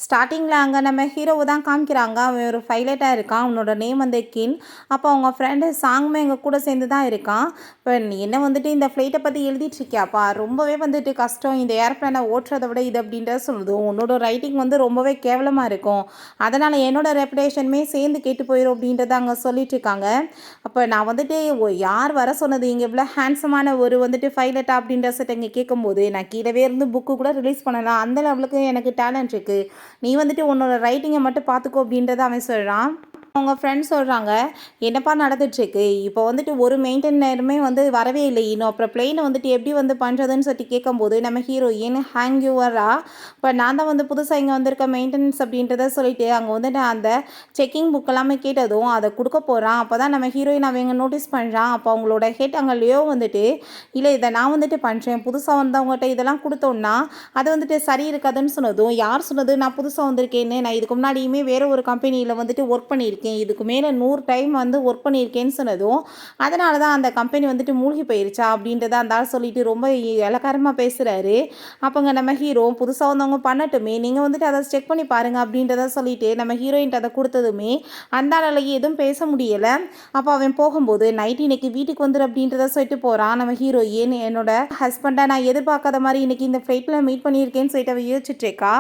ஸ்டார்ட்டிங்கில் அங்கே நம்ம ஹீரோவை தான் காமிக்கிறாங்க. அவன் ஒரு பைலட்டாக இருக்கான். அவனோட நேம் வந்து கின். அப்போ அவங்க ஃப்ரெண்டு சாங்குமே எங்கள் கூட சேர்ந்து தான் இருக்கான். இப்போ நீ என்ன வந்துட்டு இந்த ஃப்ளைட்டை பற்றி எழுதிட்டுருக்கியாப்பா, ரொம்பவே வந்துட்டு கஷ்டம், இந்த ஏர்ப்ளைனை ஓட்டுறதை விட இது அப்படின்றத சொல்லுது. உன்னோட ரைட்டிங் வந்து ரொம்பவே கேவலமாக இருக்கும், அதனால் என்னோட ரெப்புடேஷனுமே சேர்ந்து கேட்டு போயிடும் அப்படின்றத அங்கே சொல்லிட்டு இருக்காங்க. அப்போ நான் வந்துட்டு யார் வர சொன்னது இங்கே இவ்வளோ ஹேண்ட்ஸமான ஒரு வந்துட்டு பைலட்டா அப்படின்ற செட் இங்கே கேட்கும்போது, நான் கீழவே இருந்து புக்கு கூட ரிலீஸ் பண்ணலாம், அந்த லெவலுக்கு எனக்கு டேலண்ட் இருக்குது, நீ வந்துட்டு உன்னோட ரைட்டிங்கை மட்டும் பார்த்துக்கோ அப்படின்றத அவன் சொல்கிறான். அவங்க ஃப்ரெண்ட்ஸ் சொல்கிறாங்க, என்னப்பா நடந்துட்டுருக்கு, இப்போ வந்துட்டு ஒரு மெயின்டெனருமே வந்து வரவே இல்லை இன்னும், அப்புறம் பிளெயினை வந்துட்டு எப்படி வந்து பண்ணுறதுன்னு சொல்லிட்டு கேட்கும்போது நம்ம ஹீரோயின் ஹேங் யூவரா, இப்போ நான் தான் வந்து புதுசாக இங்கே வந்திருக்க மெயின்டெனன்ஸ் அப்படின்றத சொல்லிட்டு அங்கே வந்துட்டு அந்த செக்கிங் புக் எல்லாமே கேட்டதும் அதை கொடுக்க போகிறான். அப்போ தான் நம்ம ஹீரோயின் அவங்க நோட்டீஸ் பண்ணுறான். அப்போ அவங்களோட ஹெட் அங்கே லியோ வந்துட்டு, இல்லை இதை நான் வந்துட்டு பண்ணுறேன், புதுசாக வந்தவங்ககிட்ட இதெல்லாம் கொடுத்தோன்னா அது வந்துட்டு சரி இருக்காதுன்னு சொன்னதும், யார் சொன்னது நான் புதுசாக வந்திருக்கேன்னு, நான் இதுக்கு முன்னாடியுமே வேறு ஒரு கம்பெனியில் வந்துட்டு ஒர்க் பண்ணியிருக்கேன், இதுக்கு மேலே 100 டைம் வந்து ஒர்க் பண்ணியிருக்கேன்னு சொன்னதும், அதனால தான் அந்த கம்பெனி வந்துட்டு மூழ்கி போயிருச்சா அப்படின்றத அந்த ஆள் சொல்லிட்டு ரொம்ப இலக்காரமாக பேசுகிறாரு. அப்போங்க நம்ம ஹீரோ, புதுசாக வந்தவங்க பண்ணட்டுமே, நீங்கள் வந்துட்டு அதை செக் பண்ணி பாருங்கள் அப்படின்றத சொல்லிட்டு நம்ம ஹீரோயின்ட்டு அதை கொடுத்ததுமே அந்த ஆளால் எதுவும் பேச முடியலை. அப்போ அவன் போகும்போது நைட்டு இன்னைக்கு வீட்டுக்கு வந்துடு அப்படின்றத சொல்லிட்டு போகிறான். நம்ம ஹீரோயின், என்னோட ஹஸ்பண்டை நான் எதிர்பார்க்காத மாதிரி இன்னைக்கு இந்த ஃப்ளைட்டில் மீட் பண்ணியிருக்கேன்னு சொல்லிட்டு அவள் யோசிச்சுட்ருக்கா.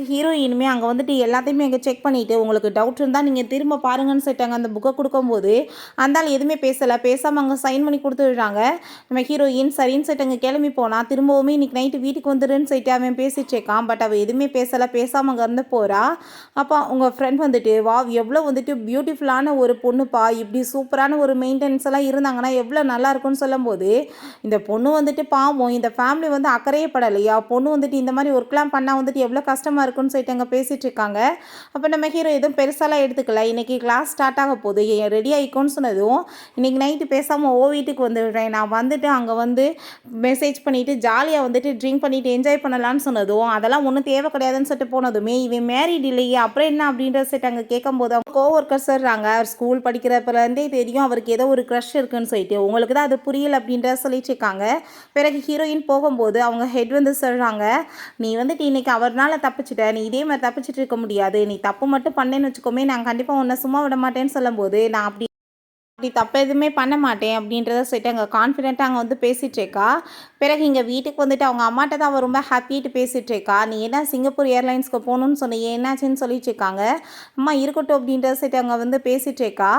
ஹீரோயினுமே அங்கே வந்துட்டு எல்லாத்தையுமே அங்கே செக் பண்ணிவிட்டு, உங்களுக்கு டவுட் இருந்தால் நீங்கள் திரும்ப பாருங்கன்னு சொல்லிட்டாங்க. அந்த புக்கை கொடுக்கும்போது அந்த ஆள் எதுவுமே பேசலை, பேசாமல் அங்கே சைன் பண்ணி கொடுத்துடுறாங்க. நம்ம ஹீரோயின் சரின்னு சொல்லிட்டு அங்கே கிளம்பி போனால், திரும்பவுமே இன்றைக்கி நைட்டு வீட்டுக்கு வந்துடுன்னு சொல்லிட்டு அவன் பேசிட்டுருக்கான். பட் அவள் எதுவுமே பேசலை, பேசாமல் அங்கே இருந்து போகிறா. அப்போ உங்கள் ஃப்ரெண்ட் வந்துட்டு, வா எவ்வளோ வந்துட்டு பியூட்டிஃபுல்லான ஒரு பொண்ணுப்பா, இப்படி சூப்பரான ஒரு மெயின்டெனன்ஸ் எல்லாம் இருந்தாங்கன்னா எவ்வளோ நல்லாயிருக்குன்னு சொல்லும்போது, இந்த பொண்ணு வந்துட்டு பாவம், இந்த ஃபேமிலி வந்து அக்கறையே படலையா, பொண்ணு வந்துட்டு இந்த மாதிரி ஒர்க்லாம் பண்ணால் வந்துட்டு எவ்வளோ கஷ்டமாக இருக்குன்னு சொல்லிட்டு அங்கே பேசிகிட்டு இருக்காங்க. அப்போ நம்ம ஹீரோ எதுவும் பெருசாலாம் எடுத்துக்கல, இன்றைக்கி கிளாஸ் ஸ்டார்ட் ஆக போகுது, ரெடி ஆகிக்கோன்னு சொன்னதும், இன்றைக்கி நைட்டு பேசாமல் வீட்டுக்கு வந்துடுறேன், நான் வந்துட்டு அங்கே வந்து மெசேஜ் பண்ணிவிட்டு ஜாலியாக வந்துட்டு ட்ரிங்க் பண்ணிவிட்டு என்ஜாய் பண்ணலான்னு சொன்னதும், அதெல்லாம் ஒன்றும் தேவை கிடையாதுன்னு சொல்லிட்டு போனதுமே, இவன் மேரிட் இல்லையே அப்புறம் என்ன அப்படின்ற சொல்லிட்டு அங்கே கேட்கும்போது, அவங்க கோவொர்க்கர்ஸ் சொல்கிறாங்க, அவர் ஸ்கூல் படிக்கிறப்பலேருந்தே தெரியும் அவருக்கு ஏதோ ஒரு க்ரஷ் இருக்குன்னு சொல்லிட்டு, உங்களுக்கு தான் அது புரியலை அப்படின்ற சொல்லிட்டு இருக்காங்க. பிறகு ஹீரோயின் போகும்போது அவங்க ஹெட் வந்து சொல்கிறாங்க, நீ வந்துட்டு இன்றைக்கி அவர்னால தப்பிச்சிட்ட, நீ இதே மாதிரி தப்பிச்சிட்டு இருக்க முடியாது, நீ தப்பு மட்டும் பண்ணேன்னு வச்சுக்கோமே, நான் கண்டிப்பாக உன்னை சும்மா விட மாட்டேன்னு சொல்லும்போது, நான் அப்படி தப்பு எதுவுமே பண்ண மாட்டேன் அப்படின்றத சொல்லிட்டு அங்கே கான்ஃபிடென்ட்டாக அங்கே வந்து பேசிகிட்ருக்கா. பிறகு இங்கே வீட்டுக்கு வந்துட்டு அவங்க அம்மாட்ட தான் அவள் ரொம்ப ஹாப்பிட்டு பேசிகிட்ருக்கா. நீ என்ன சிங்கப்பூர் ஏர்லைன்ஸ்க்கு போகணுன்னு சொன்னியே, என்னாச்சுன்னு சொல்லிட்டு இருக்காங்க. அம்மா இருக்கட்டும் அப்படின்றத சொல்லிட்டு அங்கே வந்து பேசிகிட்ருக்கா.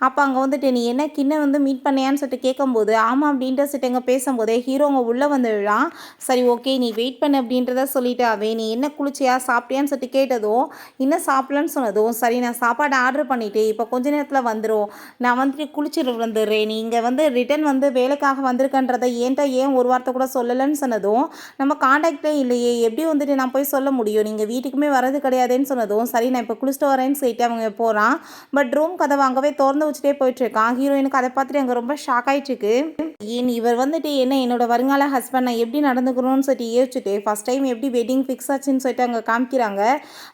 அப்போ அங்கே வந்துட்டு நீ என்ன கிண்ண வந்து மீட் பண்ணியான்னு சொல்லிட்டு கேட்கும்போது, ஆமாம் அப்படின்ற சொல்லிட்டு அங்கே பேசும்போதே ஹீரோ அங்கே உள்ளே வந்துடுறான். சரி ஓகே நீ வெயிட் பண்ணு அப்படின்றத சொல்லிட்டு அவன், நீ என்ன குளிச்சியா சாப்பிட்டியான்னு சொல்லிட்டு கேட்டதும், இன்னும் சாப்பிட்லன்னு சொன்னதும், சரி நான் சாப்பாடு ஆர்டர் பண்ணிவிட்டு இப்போ கொஞ்ச நேரத்தில் வந்துடும், நான் வந்துட்டு குளிச்சுட்டு வந்துடுறேன், நீ இங்கே வந்து ரிட்டன் வந்து வேலைக்காக வந்திருக்கன்றதை ஏன்ட்ட ஏன் ஒரு வார்த்தை கூட சொல்லலைன்னு சொன்னதும், நம்ம காண்டாக்டே இல்லையே, எப்படி வந்துட்டு நான் போய் சொல்ல முடியும், நீங்கள் வீட்டுக்குமே வரது கிடையாதுன்னு சொன்னதும், சரி நான் இப்போ குளிச்சுட்டு வரேன்னு சொல்லிட்டு அவங்க போகிறான். பட் ரூம் கதவை அங்கவே திறந்து வச்சுட்டே போயிட்டுருக்கான். ஹீரோயினுக்கு அதை பார்த்துட்டு அங்கே ரொம்ப ஷாக் ஆகிட்டுருக்கு. ஏன் இவர் வந்துட்டு என்ன என்னோட வருங்கால ஹஸ்பண்ட் நான் எப்படி நடந்துக்கணும்னு சொல்லிட்டு யோசிச்சுட்டு ஃபஸ்ட் டைம் எப்படி வெட்டிங் ஃபிக்ஸ் ஆச்சுன்னு சொல்லிட்டு அங்கே காமிக்கிறாங்க.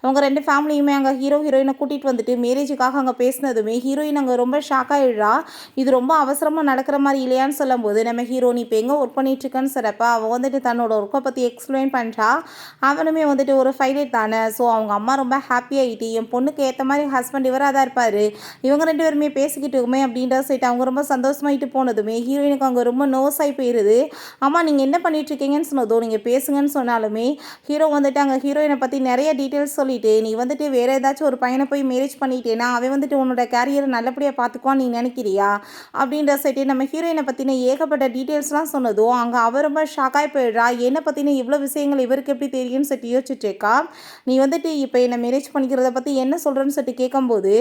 அவங்க 2 ஃபேமிலியுமே அங்கே ஹீரோயினை கூட்டிகிட்டு வந்துட்டு மேரேஜுக்காக அங்கே பேசினதுமே ஹீரோயின் அங்கே ரொம்ப ஷாக் ஆகிடுறா. இது ரொம்ப அவசரமாக நடக்கிற மாதிரி இல்லையான்னு சொல்லும்போது, நம்ம ஹீரோ நீ இப்போ எங்கே ஒர்க் பண்ணிட்டுருக்கன்னு சொல்கிறப்ப அவள் வந்துட்டு தன்னோட ஒர்க்கை பற்றி எக்ஸ்பிளைன் பண்ணுறா. அவனுமே வந்துட்டு ஒரு ஃபைலேட் தானே, ஸோ அவங்க அம்மா ரொம்ப ஹாப்பியாகிட்டு என் பொண்ணுக்கு ஏற்ற மாதிரி ஹஸ்பண்ட் இவராக தான் இருப்பார், இவங்க 2 பேருமே பேசிக்கிட்டுமே அப்படின்ற சொல்லிட்டு அவங்க ரொம்ப சந்தோஷமாயிட்டு போனதுமே ஹீரோயினுக்கு அங்கே ரொம்ப நோஸ் ஆகி போயிடுது. அம்மா நீங்கள் என்ன பண்ணிகிட்ருக்கீங்கன்னு சொன்னதோ, நீங்கள் பேசுங்கன்னு சொன்னாலுமே ஹீரோ வந்துட்டு அங்கே ஹீரோயினை பற்றி நிறைய டீட்டெயில்ஸ் சொல்லிவிட்டு, நீ வந்துட்டு வேறு ஏதாச்சும் ஒரு பையனை போய் மேரேஜ் பண்ணிட்டேன்னா அவன் வந்துட்டு உன்னோட கேரியரை நல்லபடியாக பார்த்துக்குவான்னு நீ நினைக்கிறியா அப்படின்ற சொல்லிட்டு நம்ம ஹீரோயினை பற்றின ஏகப்பட்ட டீட்டெயில்ஸ்லாம் சொன்னதும் அங்கே அவர் ரொம்ப ஷாக்காகி போயிடுறா. என்னை பற்றின இவ்வளோ விஷயங்கள் இவருக்கு எப்படி தெரியும்னு சொல்லிட்டு யோசிச்சுட்ருக்கா. நீ வந்துட்டு இப்போ என்னை மேரேஜ் பண்ணிக்கிறத பற்றி என்ன சொல்கிறேன்னு சொல்லிட்டு கேட்கும்போது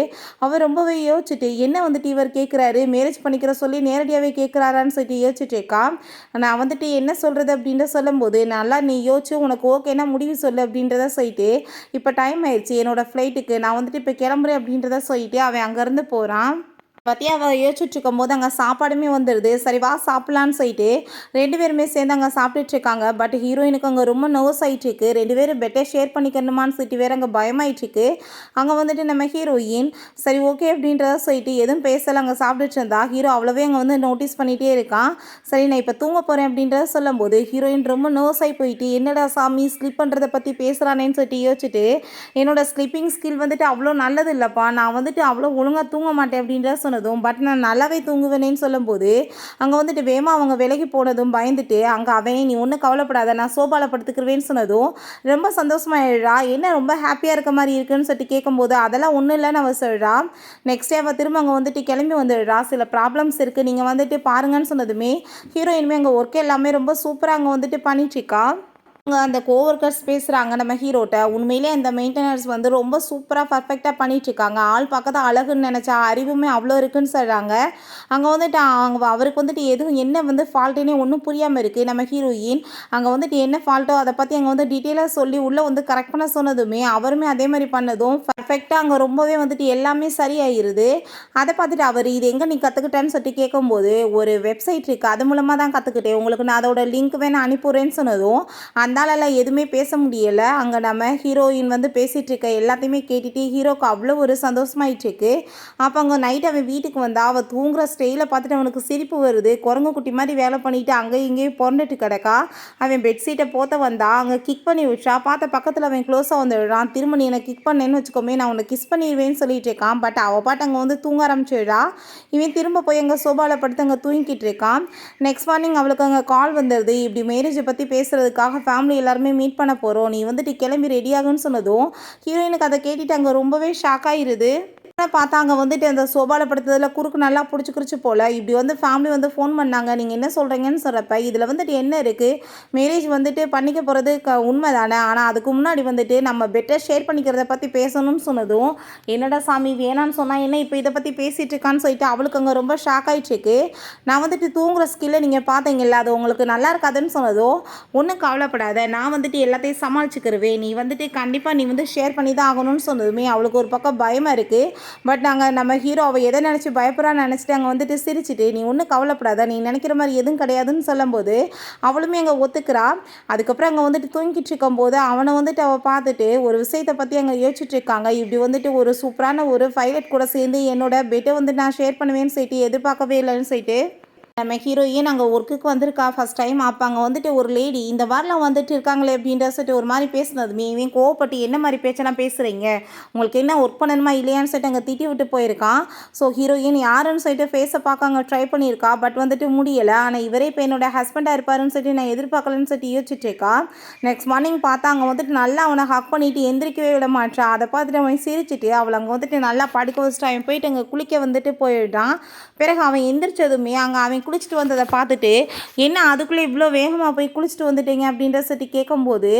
அவர் ரொம்பவே யோசிச்சுட்டு, என்ன வந்துட்டு இவர் கேட்குறாரு, மேரேஜ் பண்ணிக்கிற சொல்லி நேரடியாகவே கேட்குறாரான்னு சொல்லிட்டு யோசிச்சுட்ருக்கா. நான் வந்துட்டு என்ன சொல்கிறது அப்படின்ற சொல்லும்போது, நல்லா நீ யோசிச்சு உனக்கு ஓகேனா முடிவு சொல்லு அப்படின்றத சொல்லிட்டு, இப்போ டைம் ஆயிடுச்சு என்னோடய ஃப்ளைட்டுக்கு, நான் வந்துட்டு இப்போ கிளம்புறேன் அப்படின்றத சொல்லிட்டு அவன் அங்கேருந்து போகிறான். பத்தி அவ யோசிச்சுட்டு இருக்கும்போது அங்கே சாப்பாடுமே வந்துடுது. சரி வா சாப்பிட்லான்னு சொல்லிட்டு 2 பேருமே சேர்ந்து அங்கே சாப்பிட்டுட்டு இருக்காங்க. பட் ஹீரோயினுக்கு அங்கே ரொம்ப நர்வஸ் ஆயிட்டு இருக்கு. 2 பேரும் பெட்டை ஷேர் பண்ணிக்கணுமான்னு சொல்லிட்டு வேற அங்கே பயமாயிட்டு இருக்கு. அங்கே வந்துட்டு நம்ம ஹீரோயின் சரி ஓகே அப்படின்றத சொல்லிட்டு எதுவும் பேசலை அங்கே சாப்பிட்டுட்டு இருந்தா. ஹீரோ அவ்வளோவே அங்கே வந்து நோட்டீஸ் பண்ணிகிட்டே இருக்கான். சரி நான் இப்போ தூங்க போகிறேன் அப்படின்றத சொல்லும்போது ஹீரோயின் ரொம்ப நர்வஸ் ஆகி போயிட்டு என்னடா சாமி ஸ்லிப் பண்ணுறதை பற்றி பேசுகிறானேன்னு சொல்லிட்டு யோசிச்சுட்டு என்னோட ஸ்லீப்பிங் ஸ்கில் வந்துட்டு அவ்வளோ நல்லது இல்லைப்பா, நான் வந்துட்டு அவ்வளோ ஒழுங்காக தூங்க மாட்டேன் அப்படின்றத சொன்னதும் பட் நான் நல்லாவே தூங்குவேனேன்னு சொல்லும்போது அங்கே வந்துட்டு வேமா அவங்க விலகி போனதும் பயந்துட்டு அங்கே அவன் நீ ஒன்றும் கவலைப்படாத நான் சோபாவில் படுத்துக்கிறவேன்னு சொன்னதும் ரொம்ப சந்தோஷமாயிடுறா. என்ன ரொம்ப ஹாப்பியாக இருக்க மாதிரி இருக்குன்னு சொல்லிட்டு கேட்கும்போது அதெல்லாம் ஒன்றும் இல்லைன்னு அவள் சொல்கிறா. நெக்ஸ்ட் டே அவள் திரும்ப அங்கே வந்துட்டு கிளம்பி வந்துடுறா. சில ப்ராப்ளம்ஸ் இருக்குது நீங்கள் வந்துட்டு பாருங்கன்னு சொன்னதுமே ஹீரோயினுமே அங்கே ஒர்க் எல்லாமே ரொம்ப சூப்பராக அங்கே வந்துட்டு பண்ணிட்டுருக்கா. அவங்க அந்த கோவர்க்கர்ஸ் பேசுகிறாங்க நம்ம ஹீரோட்ட. உண்மையிலே அந்த மெயின்டெனன்ஸ் வந்து ரொம்ப சூப்பராக பர்ஃபெக்டாக பண்ணிகிட்ருக்காங்க. ஆள் பார்க்க தான் அழகுன்னு நினச்சா அறிவுமே அவ்வளோ இருக்குன்னு சொல்கிறாங்க. அங்கே வந்துட்டு அவருக்கு வந்துட்டு எதுவும் என்ன வந்து ஃபால்ட்டுன்னே ஒன்றும் புரியாமல் இருக்குது. நம்ம ஹீரோயின் அங்கே வந்துட்டு என்ன ஃபால்ட்டோ அதை பற்றி அங்கே வந்து டீட்டெயிலாக சொல்லி உள்ளே வந்து கரெக்ட் பண்ண சொன்னதுமே அவருமே அதே மாதிரி பண்ணதும் பர்ஃபெக்டாக அங்கே ரொம்பவே வந்துட்டு எல்லாமே சரியாயிருது. அதை பார்த்துட்டு அவர் இது எங்கே நீ கற்றுக்கிட்டேன்னு சொல்லிட்டு கேட்கும்போது ஒரு வெப்சைட் இருக்குது அது மூலமாக தான் கற்றுக்கிட்டேன், உங்களுக்கு நான் அதோட லிங்க் வேணால் அனுப்பிடுறேன்னு சொன்னதும் அதனால எதுவுமே பேச முடியலை. அங்கே நம்ம ஹீரோயின் வந்து பேசிகிட்டு இருக்க எல்லாத்தையுமே கேட்டுட்டு ஹீரோக்கு அவ்வளோ ஒரு சந்தோஷமாயிட்டுருக்கு. அப்போ அங்கே நைட் அவன் வீட்டுக்கு வந்தா அவள் தூங்குற ஸ்டைலை பார்த்துட்டு அவனுக்கு சிரிப்பு வருது. குரங்கு குட்டி மாதிரி வேலை பண்ணிட்டு அங்கேயும் இங்கேயும் புரண்டுட்டு கிடக்கா. அவன் பெட்ஷீட்டை போத்த வந்தா அங்கே கிக் பண்ணி விட்டா. பார்த்த பக்கத்தில் அவன் க்ளோஸாக வந்துடுறான். திரும்ப நீ என்னை கிக் பண்ணேன்னு வச்சுக்கோமே நான் உன்னை கிஸ் பண்ணிடுவேன்னு சொல்லிட்டு இருக்கான். பட் அவள் பாட்டு அங்கே வந்து தூங்க ஆரம்பிச்சிடுறா. இவன் திரும்ப போய் அங்கே சோபாவில் படுத்து அங்கே தூங்கிக்கிட்டு இருக்கான். நெக்ஸ்ட் மார்னிங் அவளுக்கு அங்கே கால் வந்துடுது. இப்படி மேரேஜை பற்றி பேசுகிறதுக்காக ஃபேமிலி எல்லாருமே மீட் பண்ண போகிறோம், நீ வந்துட்டு கிளம்பி ரெடியாகுன்னு சொன்னதும் ஹீரோயினுக்கு அதை கேட்டுட்டு அங்கே ரொம்பவே ஷாக் ஆயிடுது. பார்த்தா அங்கே வந்துட்டு அந்த சோபாவில் படுத்ததில் குறுக்கு நல்லா பிடிச்சிக்கிருச்சு போல். இப்படி வந்து ஃபேமிலி வந்து ஃபோன் பண்ணாங்க, நீங்கள் என்ன சொல்கிறீங்கன்னு சொல்கிறப்ப இதில் வந்துட்டு என்ன இருக்குது, மேரேஜ் வந்துட்டு பண்ணிக்க போகிறது உண்மை தானே, ஆனால் அதுக்கு முன்னாடி வந்துட்டு நம்ம பெட்டர் ஷேர் பண்ணிக்கிறத பற்றி பேசணும்னு சொன்னதும் என்னடா சாமி வேணான்னு சொன்னால் என்ன இப்போ இதை பற்றி பேசிகிட்டு இருக்கான்னு சொல்லிட்டு அவளுக்கு அங்கே ரொம்ப ஷாக் ஆகிடுச்சிருக்கு. நான் வந்துட்டு தூங்குற ஸ்கில்லை நீங்கள் பார்த்தீங்கல்ல அது உங்களுக்கு நல்லா இருக்காதுன்னு சொன்னதும் ஒன்றும் கவலைப்படாத நான் வந்துட்டு எல்லாத்தையும் சமாளிச்சுக்கிருவேன், நீ வந்துட்டு கண்டிப்பாக நீ வந்து ஷேர் பண்ணி தான் ஆகணும்னு சொன்னதுமே அவளுக்கு ஒரு பக்கம் பயமாக இருக்குது. பட் நாங்கள் நம்ம ஹீரோ அவள் எதை நினச்சி பயப்படான்னு நினச்சிட்டு அங்கே வந்துட்டு சிரிச்சிட்டு நீ ஒன்றும் கவலைப்படாத நீ நினைக்கிற மாதிரி எதுவும் கிடையாதுன்னு சொல்லும்போது அவளுமே அங்கே ஒத்துக்கிறா. அதுக்கப்புறம் அங்கே வந்துட்டு தூங்கிட்டு இருக்கும்போது அவனை வந்துட்டு அவள் பார்த்துட்டு ஒரு விஷயத்தை பற்றி அங்கே யோசிச்சுட்டு இருக்காங்க. இப்படி வந்துட்டு ஒரு சூப்பரான ஒரு பைலட் கூட சேர்ந்து என்னோட பெட்டை வந்து நான் ஷேர் பண்ணுவேன்னு சொல்லிட்டு எதிர்பார்க்கவே இல்லைன்னு சொல்லிட்டு நம்ம ஹீரோயின் அங்கே ஒர்க்குக்கு வந்திருக்கா ஃபஸ்ட் டைம். அப்போ அங்கே வந்துட்டு ஒரு லேடி இந்த மாதிரிலாம் வந்துட்டு இருக்காங்களே அப்படின்ற சொல்லிட்டு ஒரு மாதிரி பேசுனதுமே இவன் கோவப்பட்டு என்ன மாதிரி பேச்செல்லாம் பேசுகிறீங்க, உங்களுக்கு என்ன ஒர்க் பண்ணணுமா இல்லையான்னு சொல்லிட்டு அங்கே திட்டி விட்டு போயிருக்கான். ஸோ ஹீரோயின் யாருன்னு சொல்லிட்டு ஃபேஸை பார்க்க அங்கே ட்ரை பண்ணியிருக்கா. பட் வந்துட்டு முடியலை. ஆனால் இவரே இப்போ என்னோட ஹஸ்பண்டாக இருப்பாருன்னு சொல்லிட்டு நான் எதிர்பார்க்கலன்னு சொல்லிட்டு யோசிச்சுட்டு இருக்கா. நெக்ஸ்ட் மார்னிங் பார்த்தா அங்கே வந்துட்டு நல்லா அவனை ஹக் பண்ணிவிட்டு எந்திரிக்கவே விட மாட்டான். அதை பார்த்துட்டு அவன் சிரிச்சிட்டு அவளை அங்கே வந்துட்டு நல்லா படுக்க வச்சுட்டு அவன் போயிட்டு அங்கே குளிக்க வந்துட்டு போயிட்டான். பிறகு அவன் எந்திரிச்சதுமே அங்கே அவன் குளிச்சுட்டு வந்ததை பார்த்துட்டு என்ன அதுக்குள்ளே இவ்வளோ வேகமாக போய் குளிச்சுட்டு வந்துட்டீங்க அப்படின்ற சொல்லி கேட்கும்போது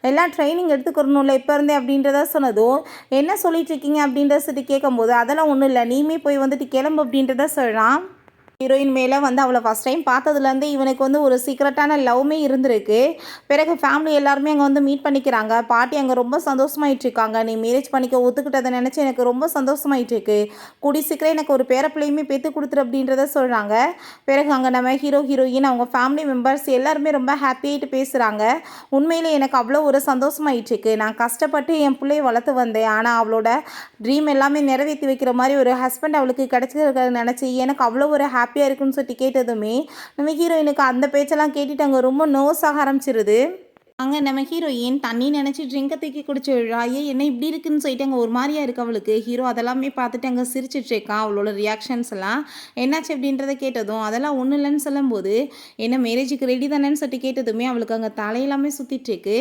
எல்லாம் ட்ரைனிங் எடுத்துக்கிறணும்ல இப்போ இருந்தே அப்படின்றத சொன்னதும் என்ன சொல்லிட்டு இருக்கீங்க அப்படின்ற சொல்லி கேட்கும்போது அதெல்லாம் ஒன்றும் இல்லை நீமே போய் வந்துட்டு கிளம்பு அப்படின்றத சொல்கிறான். ஹீரோயின் மேலே வந்து அவளை ஃபஸ்ட் டைம் பார்த்ததுலேருந்து இவனுக்கு வந்து ஒரு சீக்ரெட்டான லவ்மே இருந்திருக்கு. பிறகு ஃபேமிலி எல்லாருமே அங்கே வந்து மீட் பண்ணிக்கிறாங்க. பாட்டி அங்கே ரொம்ப சந்தோஷமாயிட்ருக்காங்க. நீ மேரேஜ் பண்ணிக்க ஒத்துக்கிட்டதை நினச்சி எனக்கு ரொம்ப சந்தோஷமாயிட்ருக்கு, கூடி சீக்கிரம் எனக்கு ஒரு பேரப்பிள்ளையுமே பெற்று கொடுத்துரு அப்படின்றத சொல்கிறாங்க. பிறகு அங்கே நம்ம ஹீரோயின் அவங்க ஃபேமிலி மெம்பர்ஸ் எல்லாருமே ரொம்ப ஹாப்பியாகிட்டு பேசுகிறாங்க. உண்மையிலே எனக்கு அவ்வளோ ஒரு சந்தோஷமாயிட்ருக்கு, நான் கஷ்டப்பட்டு என் பிள்ளையை வளர்த்து வந்தேன், ஆனால் அவளோட ட்ரீம் எல்லாமே நிறைவேற்றி வைக்கிற மாதிரி ஒரு ஹஸ்பண்ட் அவளுக்கு கிடச்சிருக்கிறத நினச்சி எனக்கு அவ்வளோ ஒரு ஹாப்பியாக இருக்குன்னு சொல்லிட்டு கேட்டதுமே நம்ம ஹீரோயினுக்கு அந்த பேச்செல்லாம் கேட்டுட்டு அங்கே ரொம்ப நர்வஸ் ஆக ஆரம்பிச்சிருது. அங்கே நம்ம ஹீரோயின் தண்ணி நினச்சி ட்ரிங்கை தூக்கி குடிச்சு விடுறா. என்ன இப்படி இருக்குன்னு சொல்லிட்டு அங்கே ஒரு மாதிரியா இருக்குது அவளுக்கு. ஹீரோ அதெல்லாமே பார்த்துட்டு அங்கே சிரிச்சிட்ருக்கான். அவளோட ரியாக்ஷன்ஸ் எல்லாம் என்னாச்சு அப்படின்றத கேட்டதும் அதெல்லாம் ஒன்றும் இல்லைன்னு சொல்லும்போது என்ன மேரேஜுக்கு ரெடி தானேன்னு சொல்லிட்டு கேட்டதுமே அவளுக்கு அங்கே தலையெல்லாமே சுற்றிட்டுருக்கு.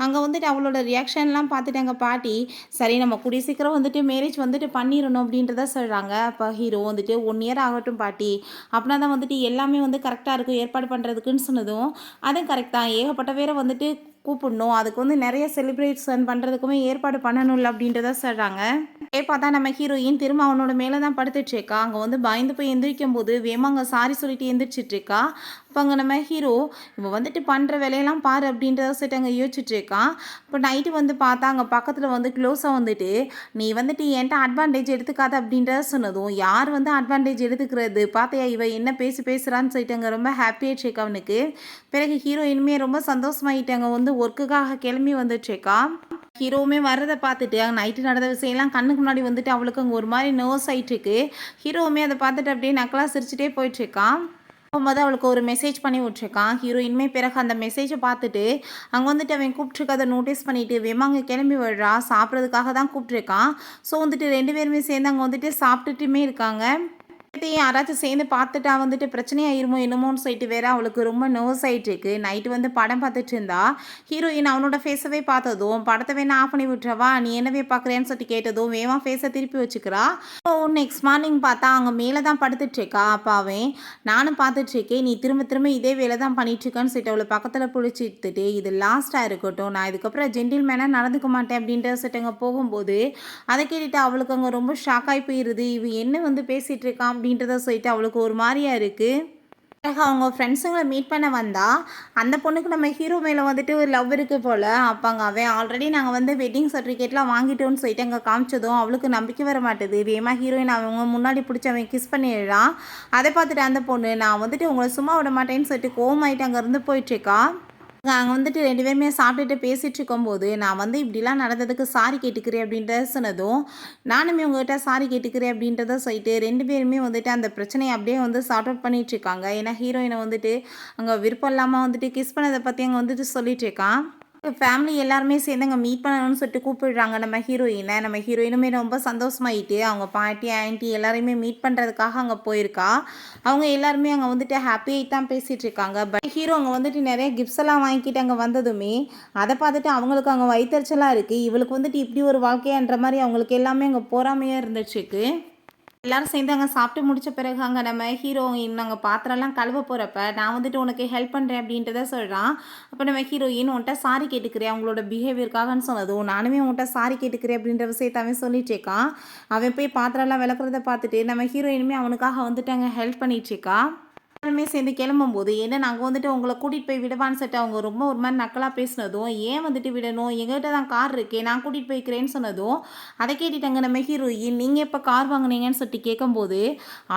அங்கே வந்துட்டு அவளோட ரியாக்ஷன்லாம் பார்த்துட்டு அங்கே பாட்டி சரி நம்ம கூடிய சீக்கிரம் வந்துட்டு மேரேஜ் வந்துட்டு பண்ணிடணும் அப்படின்றத சொல்கிறாங்க. அப்போ ஹீரோ வந்துட்டு 1 இயர் ஆகட்டும் பாட்டி, அப்படின்னா தான் வந்துட்டு எல்லாமே வந்து கரெக்டாக இருக்கும் ஏற்பாடு பண்ணுறதுக்குன்னு சொன்னதும் அதுவும் கரெக்ட் தான், ஏகப்பட்ட பேரை வந்துட்டு கூப்பிடணும், அதுக்கு வந்து நிறைய செலிப்ரேஷன் பண்ணுறதுக்குமே ஏற்பாடு பண்ணணும்ல அப்படின்றத சொல்கிறாங்க. பார்த்தா நம்ம ஹீரோயின் திரும்ப அவனோட மேலே தான் படுத்துட்டு இருக்கா. அங்கே வந்து பயந்து போய் எந்திரிக்கும் போது வேமா அங்கே சாரி சொல்லிட்டு எந்திரிச்சிட்டு இருக்கா. அப்போ அங்கே நம்ம ஹீரோ இவன் வந்துட்டு பண்ணுற வேலையெல்லாம் பாரு அப்படின்றத சொல்லிட்டு அங்கே யோசிச்சுட்டு இருக்கான். இப்போ நைட்டு வந்து பார்த்தா அங்கே பக்கத்தில் வந்து க்ளோஸாக வந்துட்டு நீ வந்துட்டு என்கிட்ட அட்வான்டேஜ் எடுத்துக்காத அப்படின்றத சொன்னதும் யார் வந்து அட்வான்டேஜ் எடுத்துக்கிறது பார்த்தியா இவன் என்ன பேசுகிறான்னு சொல்லிட்டு அங்கே ரொம்ப ஹாப்பியாக இருக்கா அவனுக்கு. பிறகு ஹீரோயினுமே ரொம்ப சந்தோஷமாயிட்டாங்க வந்து ஒர்க்குக்காக கிளம்பி வந்துட்டுருக்கா. ஹீரோவுமே வர்றதை பார்த்துட்டு அங்கே நைட்டு நடந்த விஷயம்லாம் கண்ணுக்கு முன்னாடி வந்துட்டு அவளுக்கு அங்கே ஒரு மாதிரி நர்வஸ் ஆகிட்டுருக்கு. ஹீரோவுமே அதை பார்த்துட்டு அப்படியே நக்கலாக சிரிச்சுட்டே போயிட்டுருக்கான். போகும்போது அவளுக்கு ஒரு மெசேஜ் பண்ணி விட்ருக்கான். ஹீரோயின்மே பிறகு அந்த மெசேஜை பார்த்துட்டு அங்கே வந்துட்டு அவன் கூப்பிட்ருக்கதை நோட்டீஸ் பண்ணிவிட்டு வேமா அங்கே கிளம்பி விடுறா. சாப்பிட்றதுக்காக தான் கூப்பிட்ருக்கான். ஸோ வந்துட்டு 2 பேருமே சேர்ந்து அங்கே வந்துட்டு சாப்பிட்டுட்டுமே இருக்காங்க. யாராச்சும் சேர்ந்து பார்த்துட்டா வந்துட்டு பிரச்சனையாயிருமோ என்னமோன்னு சொல்லிட்டு வேற அவளுக்கு ரொம்ப நர்வஸ் ஆகிட்டு இருக்கு. நைட்டு வந்து படம் பார்த்துட்டு இருந்தா. ஹீரோயின் அவனோட ஃபேஸவே பார்த்ததும் படத்தை வேணா ஆஃப் பண்ணி விட்டுறவா நீ என்னவே பார்க்குறேன்னு சொல்லிட்டு கேட்டதும் வேமா ஃபேஸை திருப்பி வச்சுக்கிறா. நெக்ஸ்ட் மார்னிங் பார்த்தா அங்கே மேலே தான் படுத்துட்டு இருக்கா. அப்பாவே நானும் பார்த்துட்டு இருக்கேன், நீ திரும்ப திரும்ப இதே வேலை தான் பண்ணிட்டு இருக்கேன்னு சொல்லிட்டு அவளை பக்கத்தில் பிடிச்சிட்டு இது லாஸ்ட்டாக இருக்கட்டும், நான் இதுக்கப்புறம் ஜென்டில்மேனாக நடந்துக்க மாட்டேன் அப்படின்ற சொல்லிட்டு அங்கே போகும்போது அதை கேட்டுட்டு அவளுக்கு அங்கே ரொம்ப ஷாக் ஆகி போயிடுது. இவ என்ன வந்து பேசிகிட்டு இருக்கான் அப்படின்றத சொல்லிட்டு அவளுக்கு ஒரு மாதிரியா இருக்குது. பிறகு அவங்க ஃப்ரெண்ட்ஸுங்களை மீட் பண்ண வந்தால் அந்த பொண்ணுக்கு நம்ம ஹீரோ மேலே வந்துட்டு ஒரு லவ் இருக்குது போல். அப்பாங்க அவன் ஆல்ரெடி நாங்கள் வந்து வெட்டிங் சர்டிஃபிகேட்லாம் வாங்கிட்டோன்னு சொல்லிட்டு அங்கே காமிச்சதும் அவளுக்கு நம்பிக்கை வர மாட்டுது. வேமா ஹீரோயின் அவங்க முன்னாடி பிடிச்சி அவன் கிஸ் பண்ணிடுறான். அதை பார்த்துட்டு அந்த பொண்ணு நான் வந்துட்டு உங்களை சும்மா விட மாட்டேன்னு சொல்லிட்டு கோவமாயிட்டு அங்கேருந்து போயிட்டுருக்கா. அங்கே வந்துட்டு 2 பேருமே சாப்பிட்டுட்டு பேசிகிட்டு இருக்கும்போது நான் வந்து இப்படிலாம் நடந்ததுக்கு சாரி கேட்டுக்கிறேன் அப்படின்றத சொன்னதும் நானுமே உங்கள்கிட்ட சாரி கேட்டுக்கிறேன் அப்படின்றத சொல்லிட்டு 2 பேருமே வந்துட்டு அந்த பிரச்சனையை அப்படியே வந்து சார்ட் அவுட் பண்ணிகிட்டு இருக்காங்க. ஏன்னா ஹீரோயினை வந்துட்டு அங்கே விருப்பம் இல்லாமல் வந்துட்டு கிஸ் பண்ணதை பற்றி அங்கே வந்துட்டு சொல்லிட்டு இருக்கான். ஃபேமிலி எல்லாருமே சேர்ந்து அங்கே மீட் பண்ணணும்னு சொல்லிட்டு கூப்பிடுறாங்க நம்ம ஹீரோயினை. நம்ம ஹீரோயினுமே ரொம்ப சந்தோஷமாயிட்டு அவங்க பாட்டி ஆன்ட்டி எல்லாரையுமே மீட் பண்ணுறதுக்காக அங்கே போயிருக்கா. அவங்க எல்லாருமே அங்கே வந்துட்டு ஹாப்பியாகிட்டு தான் பேசிகிட்டு இருக்காங்க. பட் ஹீரோ அங்கே வந்துட்டு நிறைய கிஃப்ட்ஸ் எல்லாம் வாங்கிட்டு அங்கே வந்ததுமே அதை பார்த்துட்டு அவங்களுக்கு அங்கே வயிற்றுச்சலாக இருக்குது. இவளுக்கு வந்துட்டு இப்படி ஒரு வாழ்க்கையான்ற மாதிரி அவங்களுக்கு எல்லாமே அங்கே போறாமையாக இருந்துச்சுக்கு. எல்லாரும் சேர்ந்து அங்கே சாப்பிட்டு முடிச்ச பிறகு அங்கே நம்ம ஹீரோயின் நாங்கள் பாத்திரம்லாம் கழுவ போகிறப்ப நான் வந்துட்டு உனக்கு ஹெல்ப் பண்ணுறேன் அப்படின்றத சொல்கிறான். அப்போ நம்ம ஹீரோயின் உன்கிட்ட சாரி கேட்டுக்கிறேன் அவங்களோட பிஹேவியருக்காகன்னு சொன்னதும் நானுமே உன்கிட்ட சாரி கேட்டுக்கிறேன் அப்படின்ற விஷயத்த அவன் சொல்லிட்டு இருக்கான். அவன் போய் பாத்திரம்லாம் விளக்குறத பார்த்துட்டு நம்ம ஹீரோயினுமே அவனுக்காக வந்துட்டு அங்கே ஹெல்ப் பண்ணிட்டு இருக்கா. எல்லாருமே சேர்ந்து கிளம்பும்போது ஏன்னா நாங்கள் வந்துட்டு உங்களை கூட்டிகிட்டு போய் விடவான்னு சொல்லிட்டு அவங்க ரொம்ப ஒரு மாதிரி நக்கலாக பேசினதும் ஏன் வந்துட்டு விடணும் எங்கள்கிட்ட தான் கார் இருக்கே நான் கூட்டிகிட்டு போய்க்கிறேன்னு சொன்னதும் அதை கேட்டுட்டாங்க நம்ம ஹீரோயின் நீங்கள் எப்போ கார் வாங்கினீங்கன்னு சொல்லிட்டு கேட்கும்போது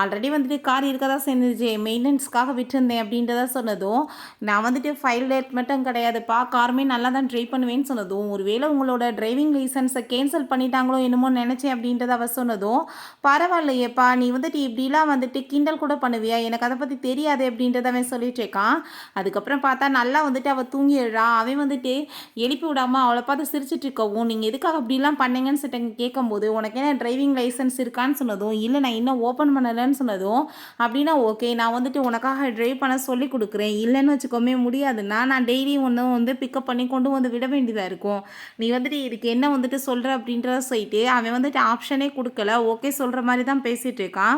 ஆல்ரெடி வந்துட்டு கார் இருக்க தான் செஞ்சிச்சு மெயின்டெனன்ஸ்க்காக விட்டுருந்தேன் அப்படின்றத சொன்னதும் நான் வந்துட்டு 5 டேட் மட்டும் கிடையாதுப்பா காருமே நல்லா தான் ட்ரைவ் பண்ணுவேன்னு சொன்னதும் ஒருவேளை உங்களோட டிரைவிங் லைசன்ஸை கேன்சல் பண்ணிட்டாங்களோ என்னமோ நினச்சேன் அப்படின்றத அவ சொன்னதும் பரவாயில்லையேப்பா நீ வந்துட்டு இப்படிலாம் வந்துட்டு கிண்டல் கூட பண்ணுவியா எனக்கு அதை பற்றி தெரியாது அப்படின்றத அவன் சொல்லிட்டு இருக்கான். அதுக்கப்புறம் பார்த்தா நல்லா வந்துட்டு அவள் தூங்கிடுறா. அவன் வந்துட்டு எழுப்பி விடாமல் அவளை பார்த்து சிரிச்சிட்டு இருக்கவும் நீங்கள் எதுக்காக அப்படிலாம் பண்ணீங்கன்னு சொல்லிட்டு கேட்கும்போது உனக்கு என்ன டிரைவிங் லைசன்ஸ் இருக்கான்னு சொன்னதும் இல்லை நான் இன்னும் ஓப்பன் பண்ணலைன்னு சொன்னதும் அப்படின்னா ஓகே நான் வந்துட்டு உனக்காக ட்ரைவ் பண்ண சொல்லி கொடுக்குறேன் இல்லைன்னு வச்சுக்கோமே முடியாதுன்னா நான் டெய்லி ஒன்று வந்து பிக்கப் பண்ணி கொண்டு வந்து விட வேண்டியதாக இருக்கும் நீ வந்துட்டு இதுக்கு என்ன வந்துட்டு சொல்கிற அப்படின்றத சொல்லிட்டு அவன் வந்துட்டு ஆப்ஷனே கொடுக்கல ஓகே சொல்கிற மாதிரி தான் பேசிகிட்டு இருக்கான்.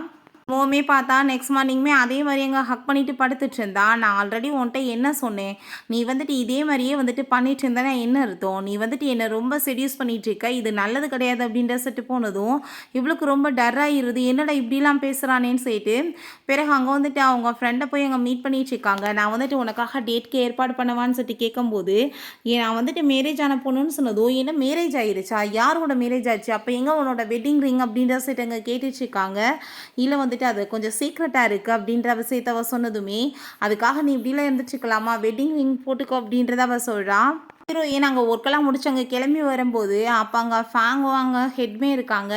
மோமே பார்த்தா நெக்ஸ்ட் மார்னிங்குமே அதே மாதிரி எங்கே ஹக் பண்ணிட்டு படுத்துட்டு இருந்தா. நான் ஆல்ரெடி உன்கிட்ட என்ன சொன்னேன் நீ வந்துட்டு இதே மாதிரியே வந்துட்டு பண்ணிட்டு இருந்தா என்ன அர்த்தம் நீ வந்துட்டு என்னை ரொம்ப செடியூஸ் பண்ணிட்டு இருக்க இது நல்லது கிடையாது அப்படின்ற சொல்லிட்டு போனதும் இவளுக்கு ரொம்ப டர்ராகிடுது என்னடா இப்படிலாம் பேசுகிறானேன்னு சொல்லிட்டு பிறகு அங்கே வந்துட்டு அவங்க ஃப்ரெண்டை போய் அங்கே மீட் பண்ணிட்டு இருக்காங்க. நான் வந்துட்டு உனக்காக டேட்க்கு ஏற்பாடு பண்ணவான்னு சொல்லிட்டு கேட்கும்போது நான் வந்துட்டு மேரேஜ் ஆன பொண்ணுன்னு சொன்னதும் என்ன மேரேஜ் ஆகிடுச்சா யாரோட மேரேஜ் ஆச்சு அப்போ எங்கே உன்னோட வெட்டிங் ரிங் அப்படின்ற சொல்லிட்டு அங்கே கேட்டுட்டு இருக்காங்க. இல்லை வந்துட்டு அது கொஞ்சம் சீக்ரெட்டாக இருக்குது அப்படின்ற விஷயத்த அவ சொன்னதுமே அதுக்காக நீ இப்படிலாம் இருந்துச்சுக்கலாமா வெட்டிங் ரிங் போட்டுக்கோ அப்படின்றத அவ சொல்கிறான். ஹீரோயின் அங்கே ஒர்க்கெல்லாம் முடிச்சு அங்கே கிளம்பி வரும்போது அப்போ அங்கே ஃபேங்குவாங்க ஹெட்மே இருக்காங்க.